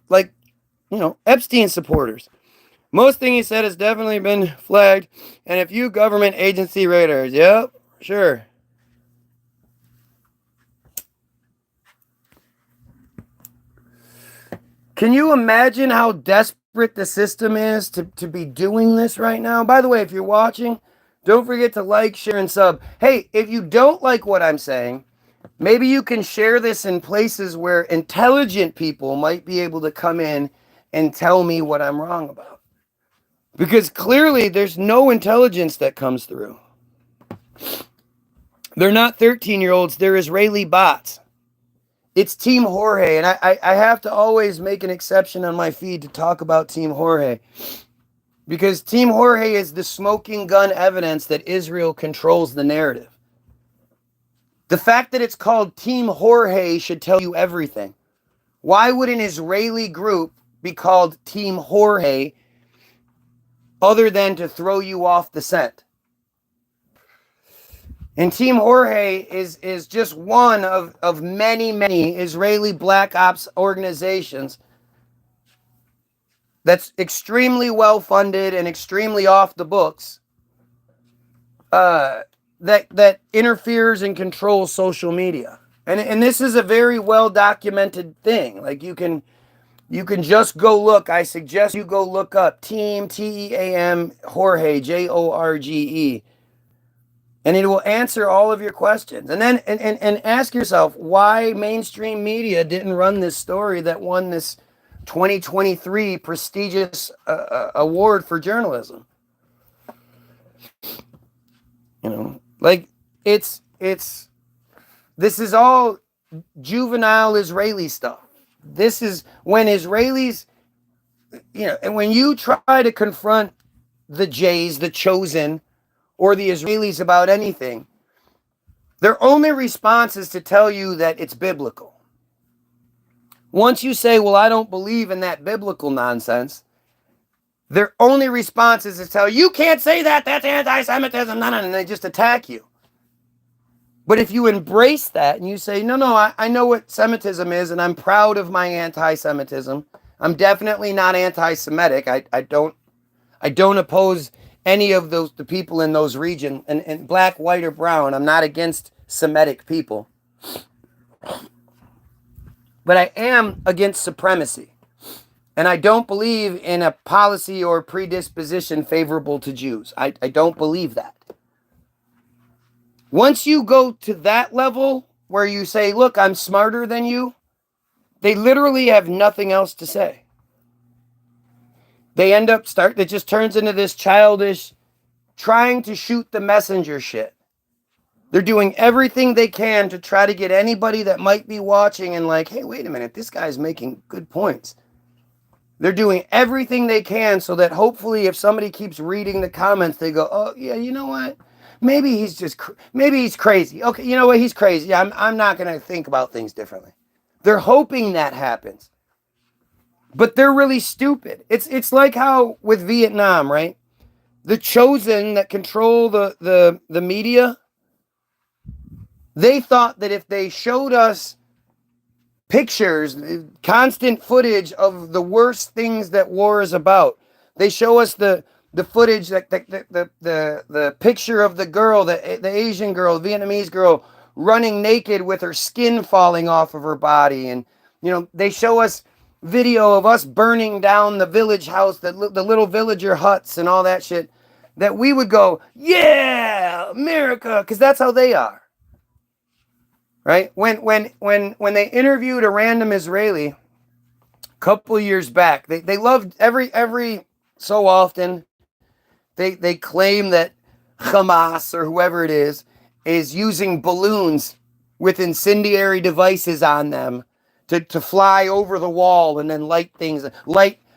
like, Epstein supporters. Most thing he said has definitely been flagged, and a few government agency radars. Yep, sure. Can you imagine how desperate the system is to be doing this right now? By the way, if you're watching, don't forget to like, share, and sub. Hey, if you don't like what I'm saying, maybe you can share this in places where intelligent people might be able to come in and tell me what I'm wrong about. Because clearly there's no intelligence that comes through. They're not 13-year-olds, they're Israeli bots. It's Team Jorge, and I have to always make an exception on my feed to talk about Team Jorge. Because Team Jorge is the smoking gun evidence that Israel controls the narrative. The fact that it's called Team Jorge should tell you everything. Why would an Israeli group be called Team Jorge other than to throw you off the scent? And Team Jorge is just one of many Israeli black ops organizations that's extremely well funded and extremely off the books. That interferes and controls social media. And this is a very well documented thing. Like you can just go look. I suggest you go look up Team TEAM Jorge JORGE. And it will answer all of your questions. And then and ask yourself why mainstream media didn't run this story that won this 2023 prestigious award for journalism. You know, like this is all juvenile Israeli stuff. This is when Israelis, and when you try to confront the Jays, the chosen, or the Israelis about anything, their only response is to tell you that it's biblical. Once you say, well, I don't believe in that biblical nonsense, their only response is to tell you can't say that, that's anti-Semitism, and they just attack you. But if you embrace that and you say, no, I know what Semitism is, and I'm proud of my anti-Semitism. I'm definitely not anti-Semitic. I don't oppose any of the people in those regions, and black, white, or brown. I'm not against Semitic people. But I am against supremacy. And I don't believe in a policy or predisposition favorable to Jews. I don't believe that. Once you go to that level where you say, look, I'm smarter than you, they literally have nothing else to say. They it just turns into this childish, trying to shoot the messenger shit. They're doing everything they can to try to get anybody that might be watching and like, hey, wait a minute, this guy's making good points. They're doing everything they can so that hopefully if somebody keeps reading the comments, they go, oh, yeah, you know what? Maybe he's crazy. Okay, you know what? He's crazy. I'm not going to think about things differently. They're hoping that happens. But they're really stupid. It's like how with Vietnam, right? The chosen that control the media, they thought that if they showed us pictures, constant footage of the worst things that war is about. They show us the footage, the picture of the girl, the Asian girl, the Vietnamese girl running naked with her skin falling off of her body. And, they show us video of us burning down the village house, the little villager huts and all that shit, that we would go, yeah, America, because that's how they are. Right? When they interviewed a random Israeli a couple of years back, they loved every so often they claim that Hamas or whoever it is using balloons with incendiary devices on them to fly over the wall and then light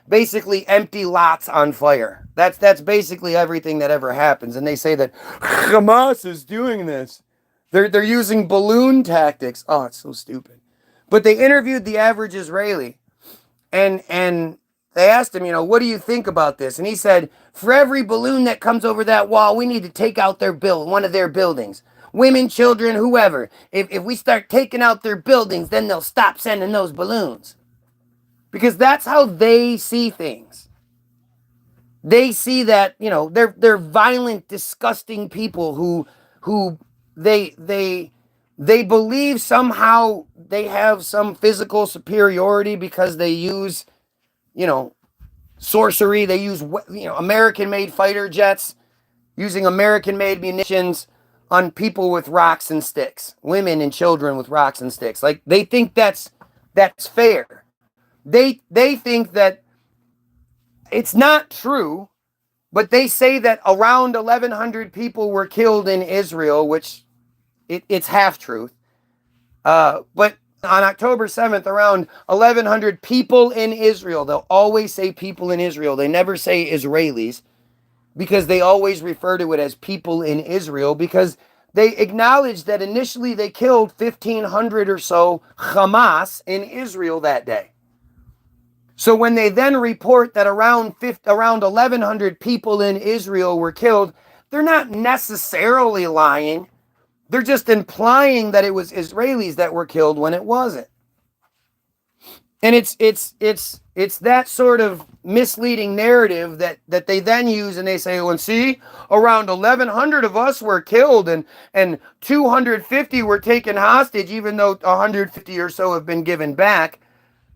basically empty lots on fire. That's basically everything that ever happens. And they say that Hamas is doing this. They're using balloon tactics. Oh, it's so stupid. But they interviewed the average Israeli, and they asked him, what do you think about this? And he said, for every balloon that comes over that wall, we need to take out one of their buildings. Women, children, whoever. If we start taking out their buildings, then they'll stop sending those balloons. Because that's how they see things. They see that, they're violent, disgusting people who they believe somehow they have some physical superiority because they use, sorcery. They use, American-made fighter jets, using American-made munitions on people with rocks and sticks, women and children with rocks and sticks. Like, they think that's fair. They think that it's not true, but they say that around 1,100 people were killed in Israel, which it's half truth. But on October 7th, around 1,100 people in Israel. They'll always say people in Israel. They never say Israelis, because they always refer to it as people in Israel, because they acknowledge that initially they killed 1,500 or so Hamas in Israel that day. So when they then report that around 1,100 people in Israel were killed, they're not necessarily lying. They're just implying that it was Israelis that were killed when it wasn't. And it's that sort of misleading narrative that they then use, and they say, well, see, around 1,100 of us were killed and 250 were taken hostage, even though 150 or so have been given back.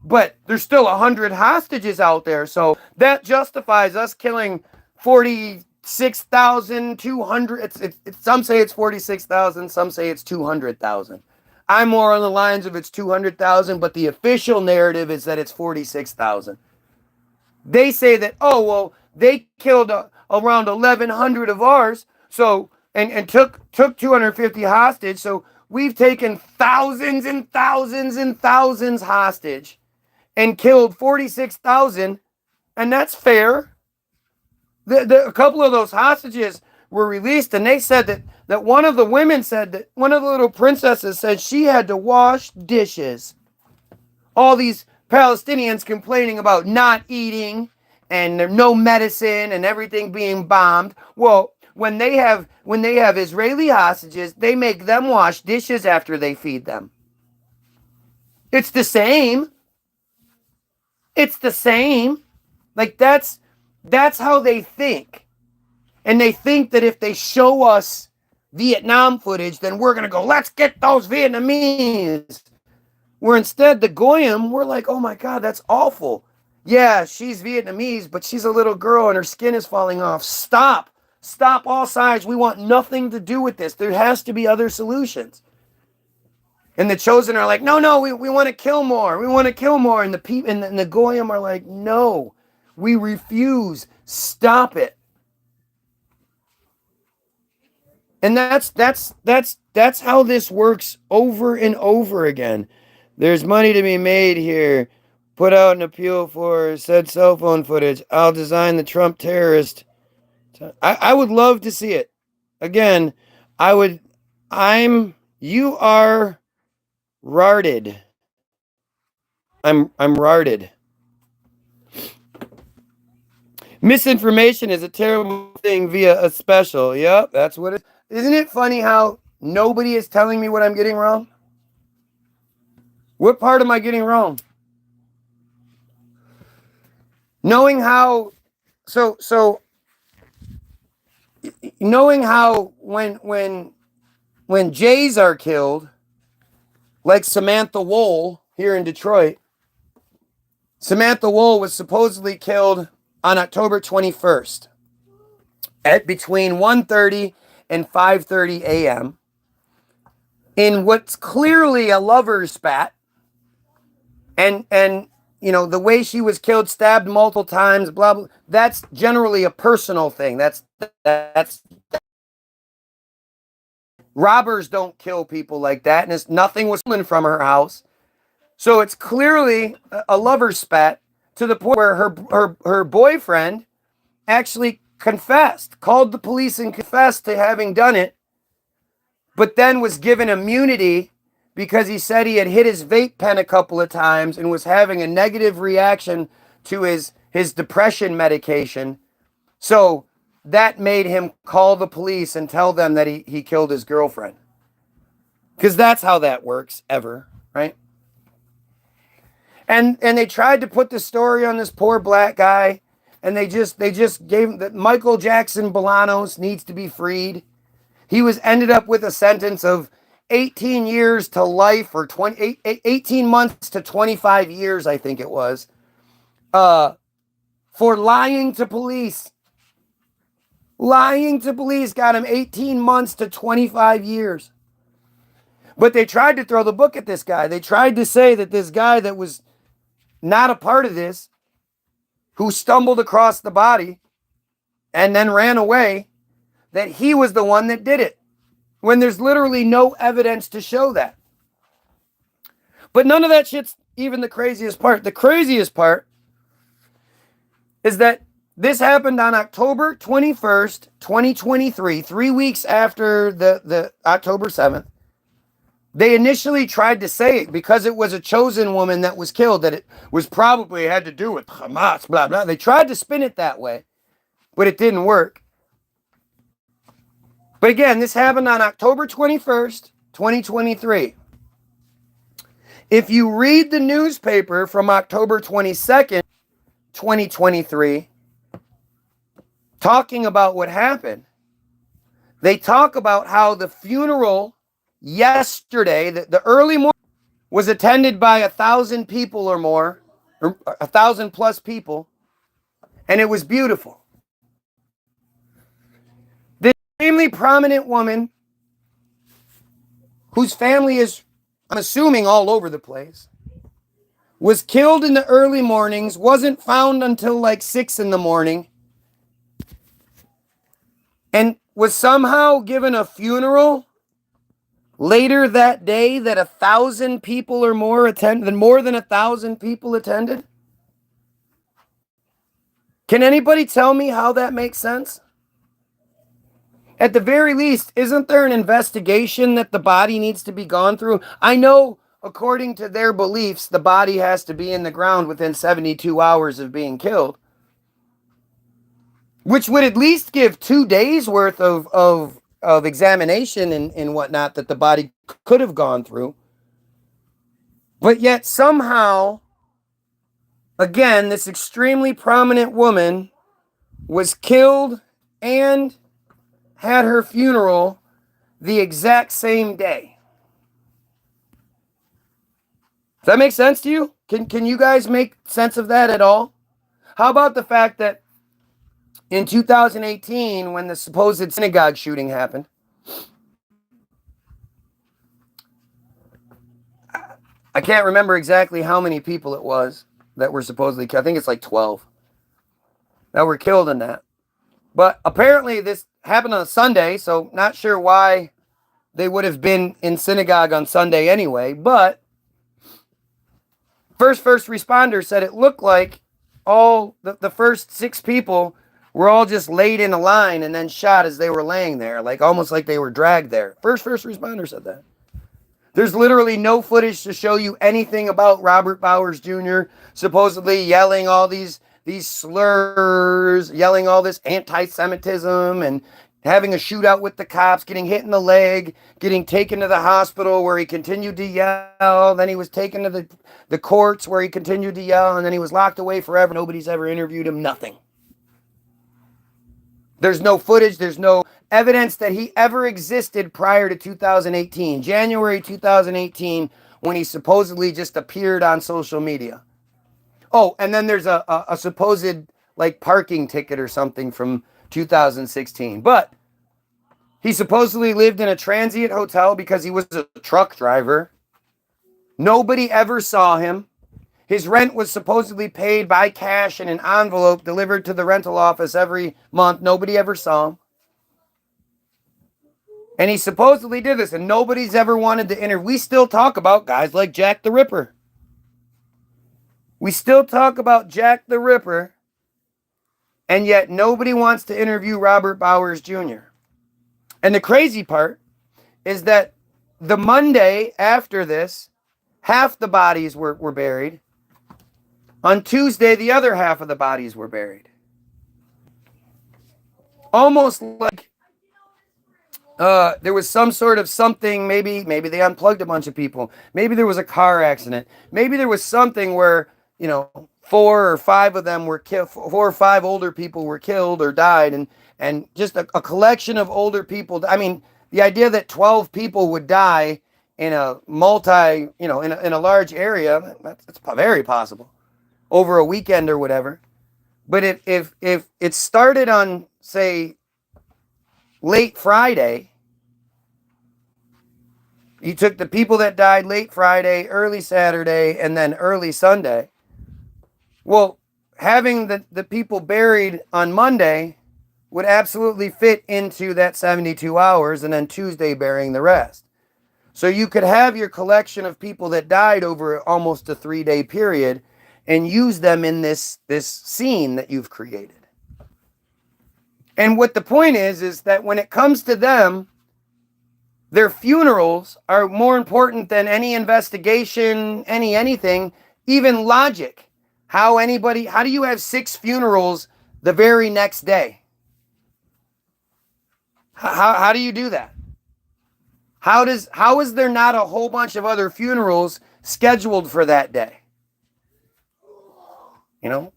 But there's still 100 hostages out there. So that justifies us killing 46,200. Some say it's 46,000. Some say it's 200,000. I'm more on the lines of it's 200,000, but the official narrative is that it's 46,000. They say that, oh, well, they killed around 1,100 of ours, so and took 250 hostage. So we've taken thousands and thousands and thousands hostage and killed 46,000, and that's fair. A couple of those hostages were released, and they said that one of the women said that one of the little princesses said she had to wash dishes. All these Palestinians complaining about not eating and no medicine and everything being bombed. Well, when they have Israeli hostages, they make them wash dishes after they feed them. It's the same. It's the same. Like that's how they think. And they think that if they show us Vietnam footage, then we're going to go, let's get those Vietnamese. Where instead the Goyim, we're like, oh my God, that's awful. Yeah, she's Vietnamese, but she's a little girl and her skin is falling off. Stop. Stop all sides. We want nothing to do with this. There has to be other solutions. And the chosen are like, no, we want to kill more. We want to kill more. And the Goyim are like, no, we refuse. Stop it. And that's how this works over and over again. There's money to be made here. Put out an appeal for said cell phone footage. I'll design the Trump terrorist. I would love to see it. Again, you are rarded. I'm rarded. Misinformation is a terrible thing via a special. Yep, that's what it is. Isn't it funny how nobody is telling me what I'm getting wrong? What part am I getting wrong? Knowing how knowing how when Jays are killed, like Samantha Wohl here in Detroit, Samantha Wohl was supposedly killed on October 21st at between 1:30 and 5:30 a.m. in what's clearly a lover's spat. And you know, the way she was killed, stabbed multiple times, blah, blah, that's generally a personal thing. That's robbers don't kill people like that. And nothing was stolen from her house. So it's clearly a lover's spat to the point where her boyfriend actually confessed, called the police and confessed to having done it, but then was given immunity because he said he had hit his vape pen a couple of times and was having a negative reaction to his depression medication. So that made him call the police and tell them that he killed his girlfriend. Because that's how that works, ever, right? And they tried to put the story on this poor black guy, and they just gave him that Michael Jackson Bolanos needs to be freed. He ended up with a sentence of 18 years to life, or 18 months to 25 years, I think it was, for lying to police. Lying to police got him 18 months to 25 years. But they tried to throw the book at this guy. They tried to say that this guy that was not a part of this, who stumbled across the body and then ran away, that he was the one that did it, when there's literally no evidence to show that. But none of that shit's even the craziest part. The craziest part is that this happened on October 21st, 2023, 3 weeks after the October 7th. They initially tried to say it because it was a chosen woman that was killed, that it was probably had to do with Hamas, blah, blah. They tried to spin it that way, but it didn't work. But again, this happened on October 21st, 2023. If you read the newspaper from October 22nd, 2023, talking about what happened, they talk about how the funeral yesterday, the early morning, was attended by 1,000 people or more, or 1,000 plus people, and it was beautiful. This extremely prominent woman whose family is I'm assuming all over the place, was killed in the early mornings, wasn't found until like 6 in the morning, and was somehow given a funeral later that day that 1,000 people or more attended, more than 1,000 people attended? Can anybody tell me how that makes sense? At the very least, isn't there an investigation that the body needs to be gone through? I know, according to their beliefs, the body has to be in the ground within 72 hours of being killed, which would at least give 2 days worth of examination and whatnot that the body could have gone through. But yet somehow, again, this extremely prominent woman was killed and had her funeral the exact same day. Does that make sense to you? Can you guys make sense of that at all? How about the fact that in 2018, when the supposed synagogue shooting happened, I can't remember exactly how many people it was that were supposedly killed. I think it's like 12 that were killed in that. But apparently this happened on a Sunday, so not sure why they would have been in synagogue on Sunday anyway. But first responder said it looked like all the first 6 people were all just laid in a line and then shot as they were laying there, like almost like they were dragged there. First responder said that. There's literally no footage to show you anything about Robert Bowers Jr. supposedly yelling all these slurs, yelling all this anti-Semitism, and having a shootout with the cops, getting hit in the leg, getting taken to the hospital where he continued to yell. Then he was taken to the courts where he continued to yell, and then he was locked away forever. Nobody's ever interviewed him, nothing. There's no footage, there's no evidence that he ever existed prior to 2018, January 2018, when he supposedly just appeared on social media. Oh, and then there's a supposed like parking ticket or something from 2016. But he supposedly lived in a transient hotel because he was a truck driver. Nobody ever saw him. His rent was supposedly paid by cash in an envelope delivered to the rental office every month. Nobody ever saw him. And he supposedly did this, and nobody's ever wanted to interview. We still talk about guys like Jack the Ripper. We still talk about Jack the Ripper, and yet nobody wants to interview Robert Bowers Jr. And the crazy part is that the Monday after this, half the bodies were buried. On Tuesday, the other half of the bodies were buried. Almost like there was some sort of something, maybe they unplugged a bunch of people. Maybe there was a car accident. Maybe there was something where, 4 or 5 of them were killed, 4 or 5 older people were killed or died, and just a collection of older people. I mean, the idea that 12 people would die in a in a large area, that's very possible. Over a weekend or whatever. But if it started on, say, late Friday, you took the people that died late Friday, early Saturday, and then early Sunday. Well, having the people buried on Monday would absolutely fit into that 72 hours, and then Tuesday burying the rest. So you could have your collection of people that died over almost a 3-day period and use them in this scene that you've created. And what the point is that when it comes to them, their funerals are more important than any investigation, anything, even logic. How do you have 6 funerals the very next day? How do you do that? How is there not a whole bunch of other funerals scheduled for that day?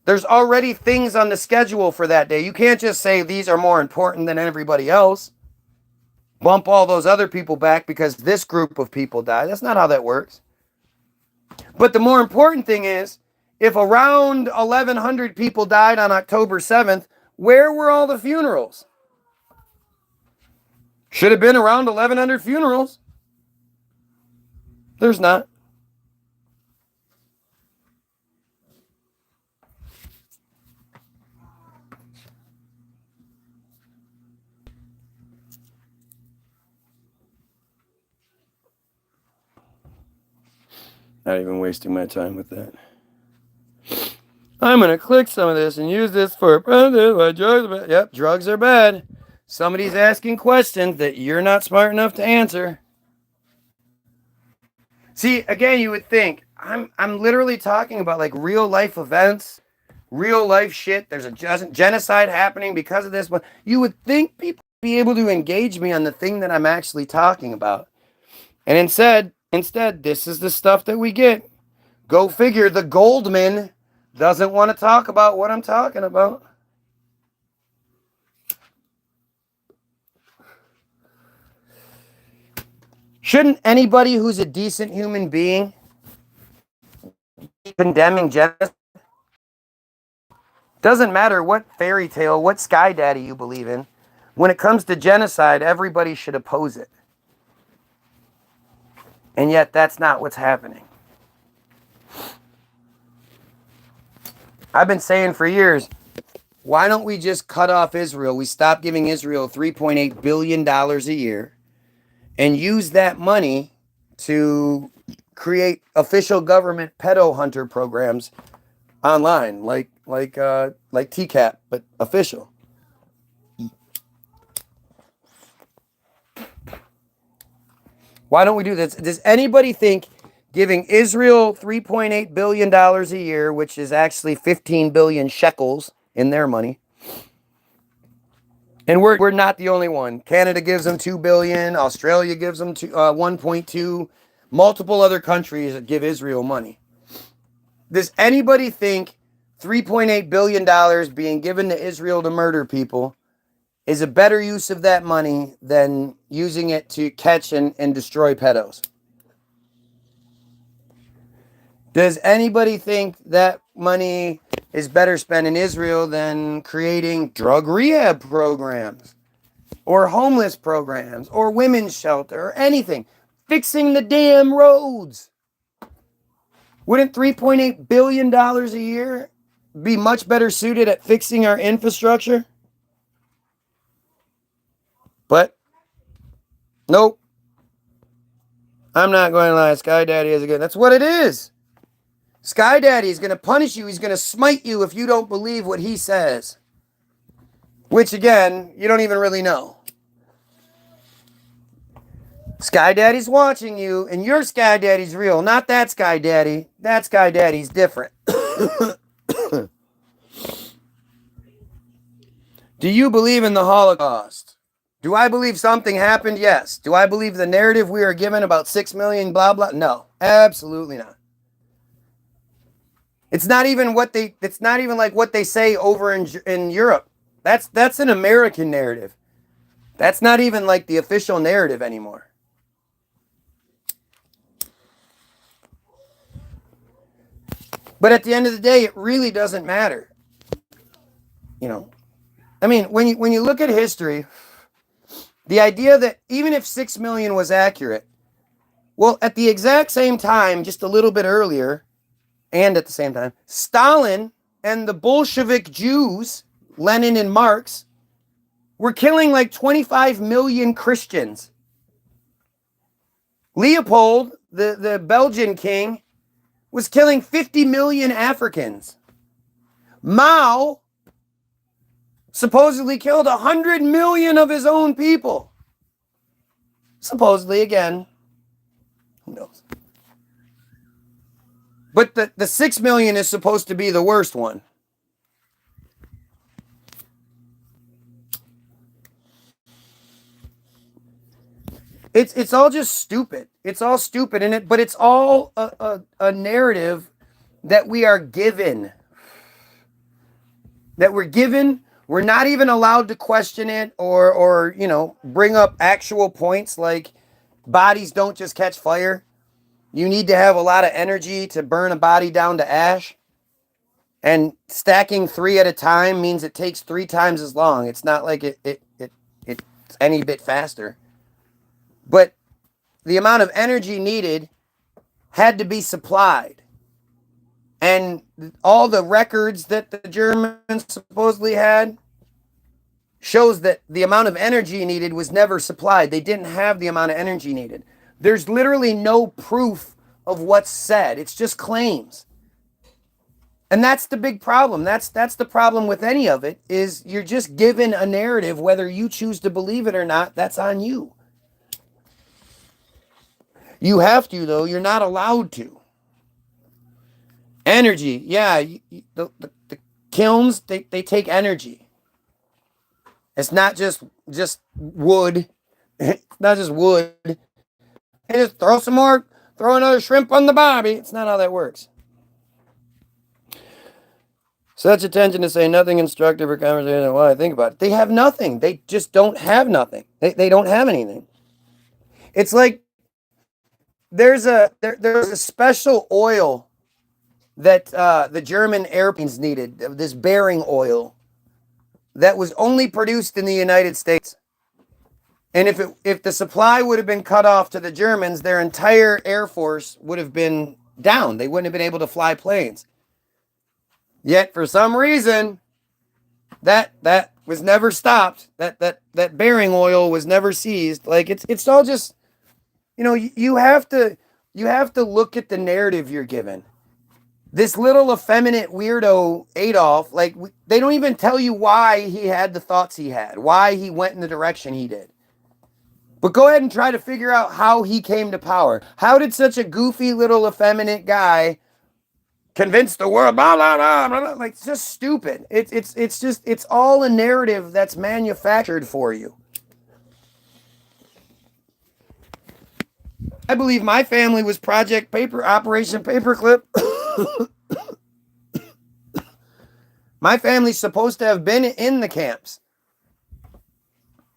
There's already things on the schedule for that day. You can't just say these are more important than everybody else. Bump all those other people back because this group of people died. That's not how that works. But the more important thing is, if around 1,100 people died on October 7th, where were all the funerals? Should have been around 1,100 funerals. There's not. Not even wasting my time with that. I'm going to click some of this and use this for drugs. Yep, drugs are bad. Somebody's asking questions that you're not smart enough to answer. See, again, you would think I'm literally talking about like real life events, real life shit. There's a genocide happening because of this. But you would think people would be able to engage me on the thing that I'm actually talking about. And instead, this is the stuff that we get. Go figure, the Goldman doesn't want to talk about what I'm talking about. Shouldn't anybody who's a decent human being be condemning genocide? Doesn't matter what fairy tale, what sky daddy you believe in. When it comes to genocide, everybody should oppose it. And yet, that's not what's happening. I've been saying for years, why don't we just cut off Israel? We stop giving Israel $3.8 billion a year and use that money to create official government pedo hunter programs online, like TCAP, but official. Why don't we do this? Does anybody think giving Israel $3.8 billion a year, which is actually 15 billion shekels in their money, and we're not the only one. Canada gives them $2 billion. Australia gives them 1.2. Multiple other countries that give Israel money. Does anybody think $3.8 billion being given to Israel to murder people is a better use of that money than using it to catch and destroy pedos? Does anybody think that money is better spent in Israel than creating drug rehab programs or homeless programs or women's shelter or anything? Fixing the damn roads. Wouldn't $3.8 billion a year be much better suited at fixing our infrastructure? But, nope. I'm not going to lie. Sky Daddy is a good. That's what it is. Sky Daddy is going to punish you. He's going to smite you if you don't believe what he says. Which, again, you don't even really know. Sky Daddy's watching you, and your Sky Daddy's real. Not that Sky Daddy. That Sky Daddy's different. Do you believe in the Holocaust? Do I believe something happened? Yes. Do I believe the narrative we are given about 6 million blah blah? No, absolutely not. It's not even like what they say over in Europe. That's an American narrative. That's not even like the official narrative anymore. But at the end of the day, it really doesn't matter. You know, I mean, when you look at history, the idea that even if 6 million was accurate, well, at the exact same time, just a little bit earlier, and at the same time, Stalin and the Bolshevik Jews, Lenin and Marx, were killing like 25 million Christians. Leopold, the Belgian king, was killing 50 million Africans. Mao supposedly killed 100 million of his own people. Supposedly, again, who knows? But the 6 million is supposed to be the worst one. It's all just stupid. It's all stupid, but it's all a narrative that we are given. That we're given. We're not even allowed to question it or bring up actual points like bodies don't just catch fire. You need to have a lot of energy to burn a body down to ash. And stacking 3 at a time means it takes 3 times as long. It's not like it's any bit faster. But the amount of energy needed had to be supplied. And all the records that the Germans supposedly had shows that the amount of energy needed was never supplied. They didn't have the amount of energy needed. There's literally no proof of what's said. It's just claims. And that's the big problem. That's the problem with any of it, is you're just given a narrative. Whether you choose to believe it or not, that's on you. You have to, though. You're not allowed to. Energy. Yeah, the kilns, they take energy. It's not just wood. It's not just wood. And just throw another shrimp on the barbie. It's not how that works. Such attention to say nothing instructive or conversation while I think about it. They have nothing. They just don't have nothing. They don't have anything. It's like there's a special oil that the German airplanes needed, this bearing oil, that was only produced in the United States. And if the supply would have been cut off to the Germans, their entire air force would have been down. They wouldn't have been able to fly planes. Yet for some reason, that was never stopped. That bearing oil was never seized. Like it's all just, you have to look at the narrative you're given. This little effeminate weirdo Adolf, like, they don't even tell you why he had the thoughts he had, why he went in the direction he did. But go ahead and try to figure out how he came to power. How did such a goofy little effeminate guy convince the world? Blah, blah, blah, blah, blah. Like, it's just stupid. It's all a narrative that's manufactured for you. I believe my family was Operation Paperclip. My family's supposed to have been in the camps.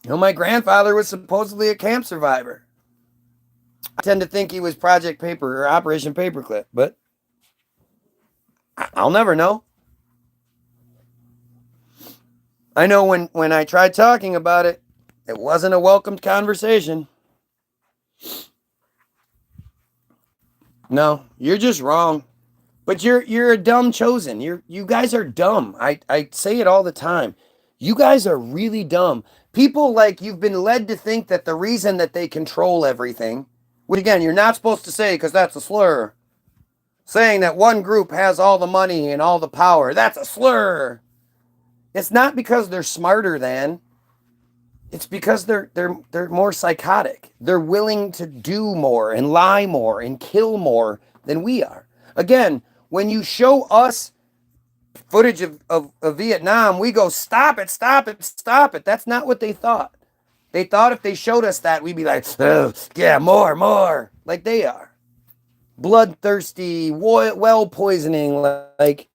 My grandfather was supposedly a camp survivor. I tend to think he was Operation Paperclip, but I'll never know. I know when I tried talking about it, it wasn't a welcomed conversation. No, you're just wrong. But you're a dumb chosen. You guys are dumb. I say it all the time. You guys are really dumb. People, like, you've been led to think that the reason that they control everything, which again, you're not supposed to say because that's a slur. Saying that one group has all the money and all the power, that's a slur. It's not because they're smarter than. It's because they're more psychotic. They're willing to do more and lie more and kill more than we are. Again, when you show us footage of Vietnam, we go, stop it, stop it, stop it. That's not what they thought. They thought if they showed us that, we'd be like, oh, yeah, more, like they are. Bloodthirsty, well poisoning, like.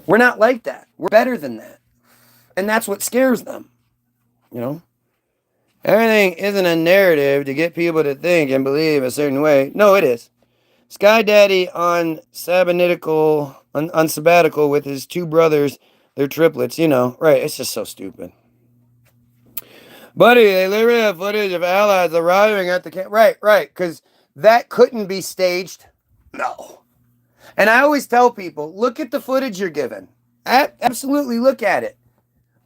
We're not like that. We're better than that. And that's what scares them. Everything isn't a narrative to get people to think and believe a certain way. No, it is. Sky Daddy on sabbatical with his two brothers, they're triplets, right? It's just so stupid. Buddy, they literally have footage of allies arriving at the camp. Right, because that couldn't be staged. No. And I always tell people, look at the footage you're given. Absolutely look at it.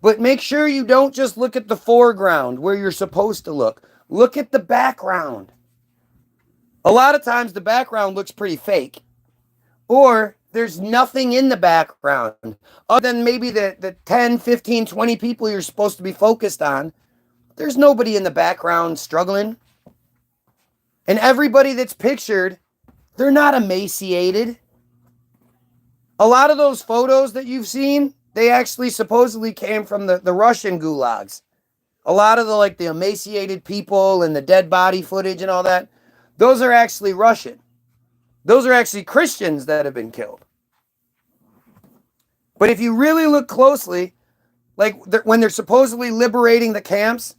But make sure you don't just look at the foreground where you're supposed to look. Look at the background. A lot of times the background looks pretty fake. Or there's nothing in the background other than maybe the 10, 15, 20 people you're supposed to be focused on. There's nobody in the background struggling. And everybody that's pictured, they're not emaciated. A lot of those photos that you've seen, they actually supposedly came from the Russian gulags. A lot of the emaciated people and the dead body footage and all that, those are actually Russian. Those are actually Christians that have been killed. But if you really look closely, when they're supposedly liberating the camps,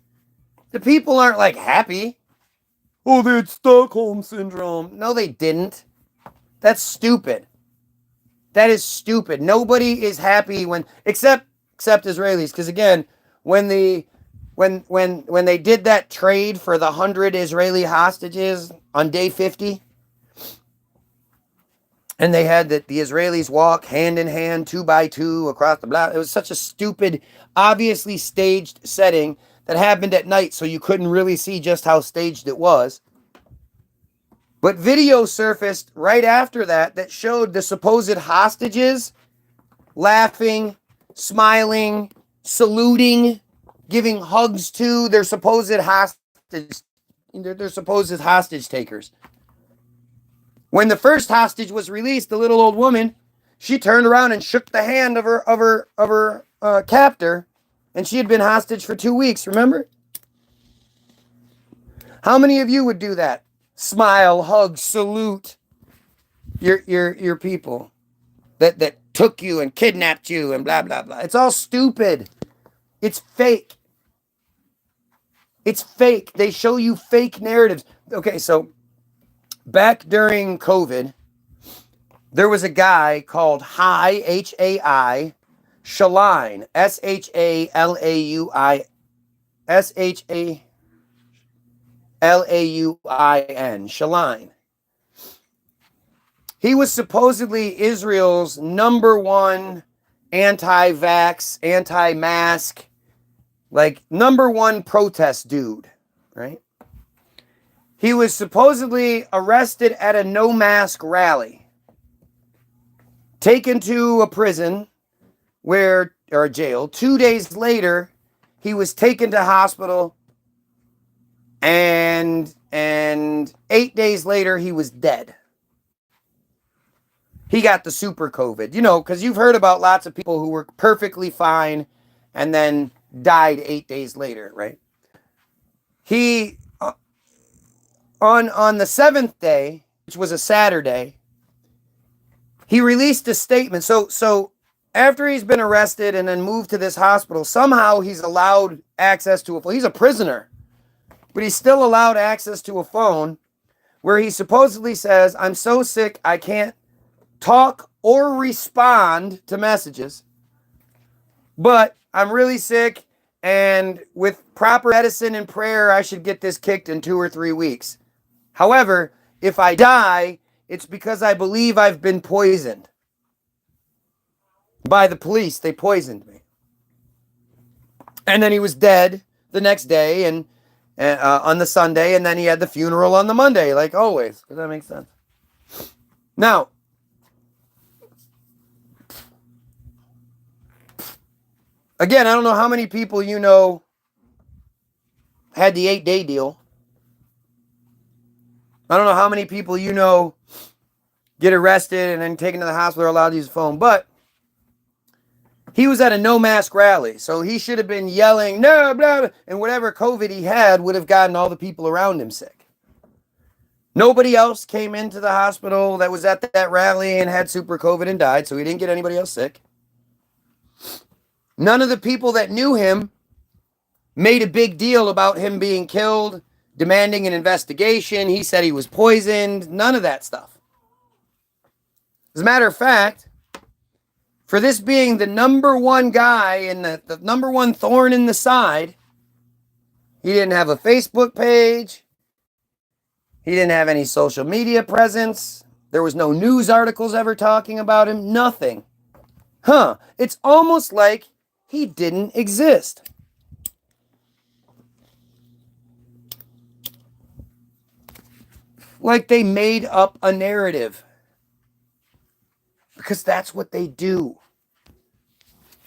the people aren't happy. Oh, they had Stockholm syndrome. No, they didn't. That's stupid. That is stupid. Nobody is happy except Israelis. Because again, when when they did that trade for the 100 Israeli hostages on day 50, and they had the Israelis walk hand in hand, 2 by 2 across the block. It was such a stupid, obviously staged setting that happened at night, so you couldn't really see just how staged it was. But video surfaced right after that showed the supposed hostages laughing, smiling, saluting, giving hugs to their supposed hostage takers. When the first hostage was released, the little old woman, she turned around and shook the hand of her captor, and she had been hostage for 2 weeks. Remember? How many of you would do that? Smile, hug, salute your people that took you and kidnapped you and blah blah blah. It's all stupid. It's fake. It's fake. They show you fake narratives. Okay, so back during COVID, there was a guy called Hai, H-A-I, Shaline, S-H-A-L-A-U-I, S-H-A-L-A-U-I-N, Shaline. He was supposedly Israel's #1 anti-vax, anti-mask, like #1 protest dude, right? He was supposedly arrested at a no-mask rally, taken to a prison or a jail. 2 days later, he was taken to hospital, and 8 days later, he was dead. He got the super COVID, because you've heard about lots of people who were perfectly fine and then died 8 days later, right? He, on the 7th day, which was a Saturday, he released a statement. So after he's been arrested and then moved to this hospital, somehow he's allowed access to a phone. He's a prisoner, but he's still allowed access to a phone where he supposedly says, "I'm so sick, I can't talk or respond to messages, but I'm really sick, and with proper medicine and prayer, I should get this kicked in 2 or 3 weeks. However, if I die, it's because I believe I've been poisoned by the police. They poisoned me." And then he was dead the next day, and on the Sunday, and then he had the funeral on the Monday, like always. Does that make sense? Now, again, I don't know how many people had the 8-day deal. I don't know how many people get arrested and then taken to the hospital or allowed to use the phone, but he was at a no-mask rally, so he should have been yelling, "No, blah, blah," and whatever COVID he had would have gotten all the people around him sick. Nobody else came into the hospital that was at that rally and had super COVID and died, so he didn't get anybody else sick. None of the people that knew him made a big deal about him being killed, demanding an investigation. He said he was poisoned. None of that stuff. As a matter of fact, for this being the #1 guy and the #1 thorn in the side, he didn't have a Facebook page. He didn't have any social media presence. There was no news articles ever talking about him. Nothing. It's almost like he didn't exist. Like they made up a narrative. Because that's what they do.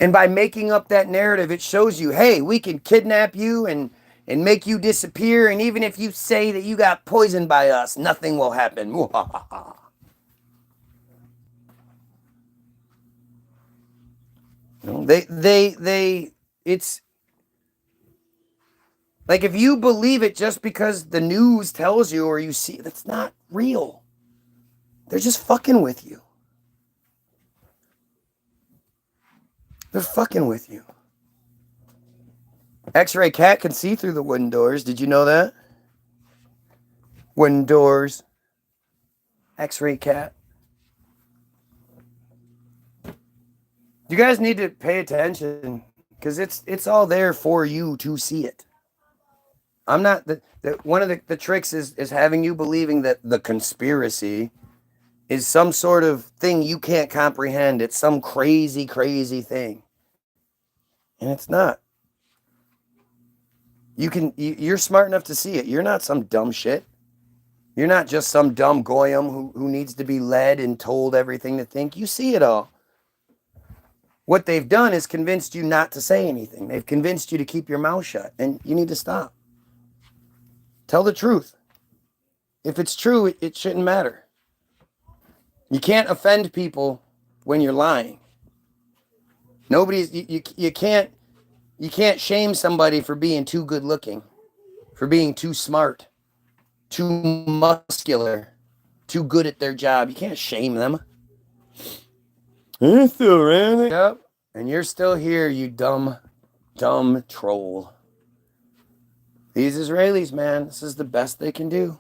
And by making up that narrative, it shows you, hey, we can kidnap you and make you disappear. And even if you say that you got poisoned by us, nothing will happen. It's like if you believe it just because the news tells you or you see, that's not real. They're just fucking with you. They're fucking with you. X-ray cat can see through the wooden doors. Did you know that? Wooden doors. X-ray cat. You guys need to pay attention. because it's all there for you to see it. I'm not one of the tricks is having you believing that the conspiracy is some sort of thing you can't comprehend. It's some crazy, crazy thing. And it's not. You're smart enough to see it. You're not some dumb shit. You're not just some dumb goyim who needs to be led and told everything to think. You see it all. What they've done is convinced you not to say anything. They've convinced you to keep your mouth shut, and you need to stop. Tell the truth. If it's true, it shouldn't matter. You can't offend people when you're lying. You can't shame somebody for being too good looking, for being too smart, too muscular, too good at their job. You can't shame them. You're still around. Yep. And you're still here, you dumb troll. These Israelis, man, this is the best they can do.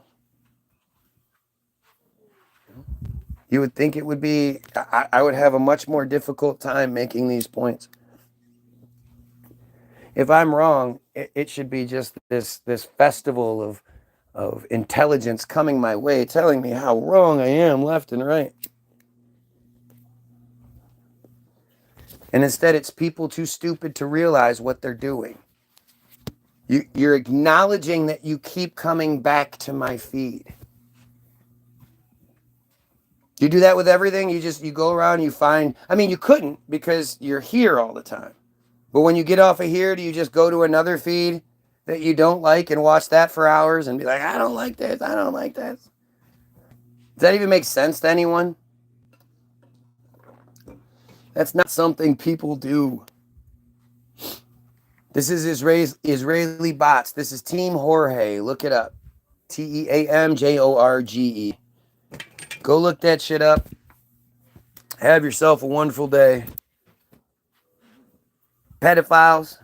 You would think it would be, I would have a much more difficult time making these points. If I'm wrong, it should be just this festival of intelligence coming my way, telling me how wrong I am left and right. And instead, it's people too stupid to realize what they're doing. You're acknowledging that you keep coming back to my feed. You do that with everything. You go around, you find, I mean, you couldn't because you're here all the time. But when you get off of here, do you just go to another feed that you don't like and watch that for hours and be like, I don't like this, I don't like this? Does that even make sense to anyone? That's not something people do. This is Israeli bots. This is Team Jorge. Look it up. TEAMJORGE. Go look that shit up. Have yourself a wonderful day. Pedophiles,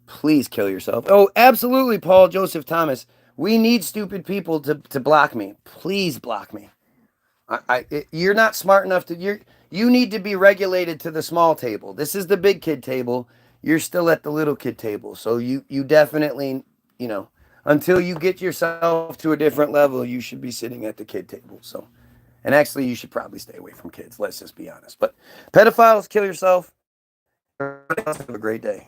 please kill yourself. Oh, absolutely, Paul Joseph Thomas. We need stupid people to block me. Please block me. You're not smart enough to. You need to be regulated to the small table. This is the big kid table. You're still at the little kid table. So you definitely, until you get yourself to a different level, you should be sitting at the kid table. So, and actually, you should probably stay away from kids. Let's just be honest. But pedophiles, kill yourself. Have a great day.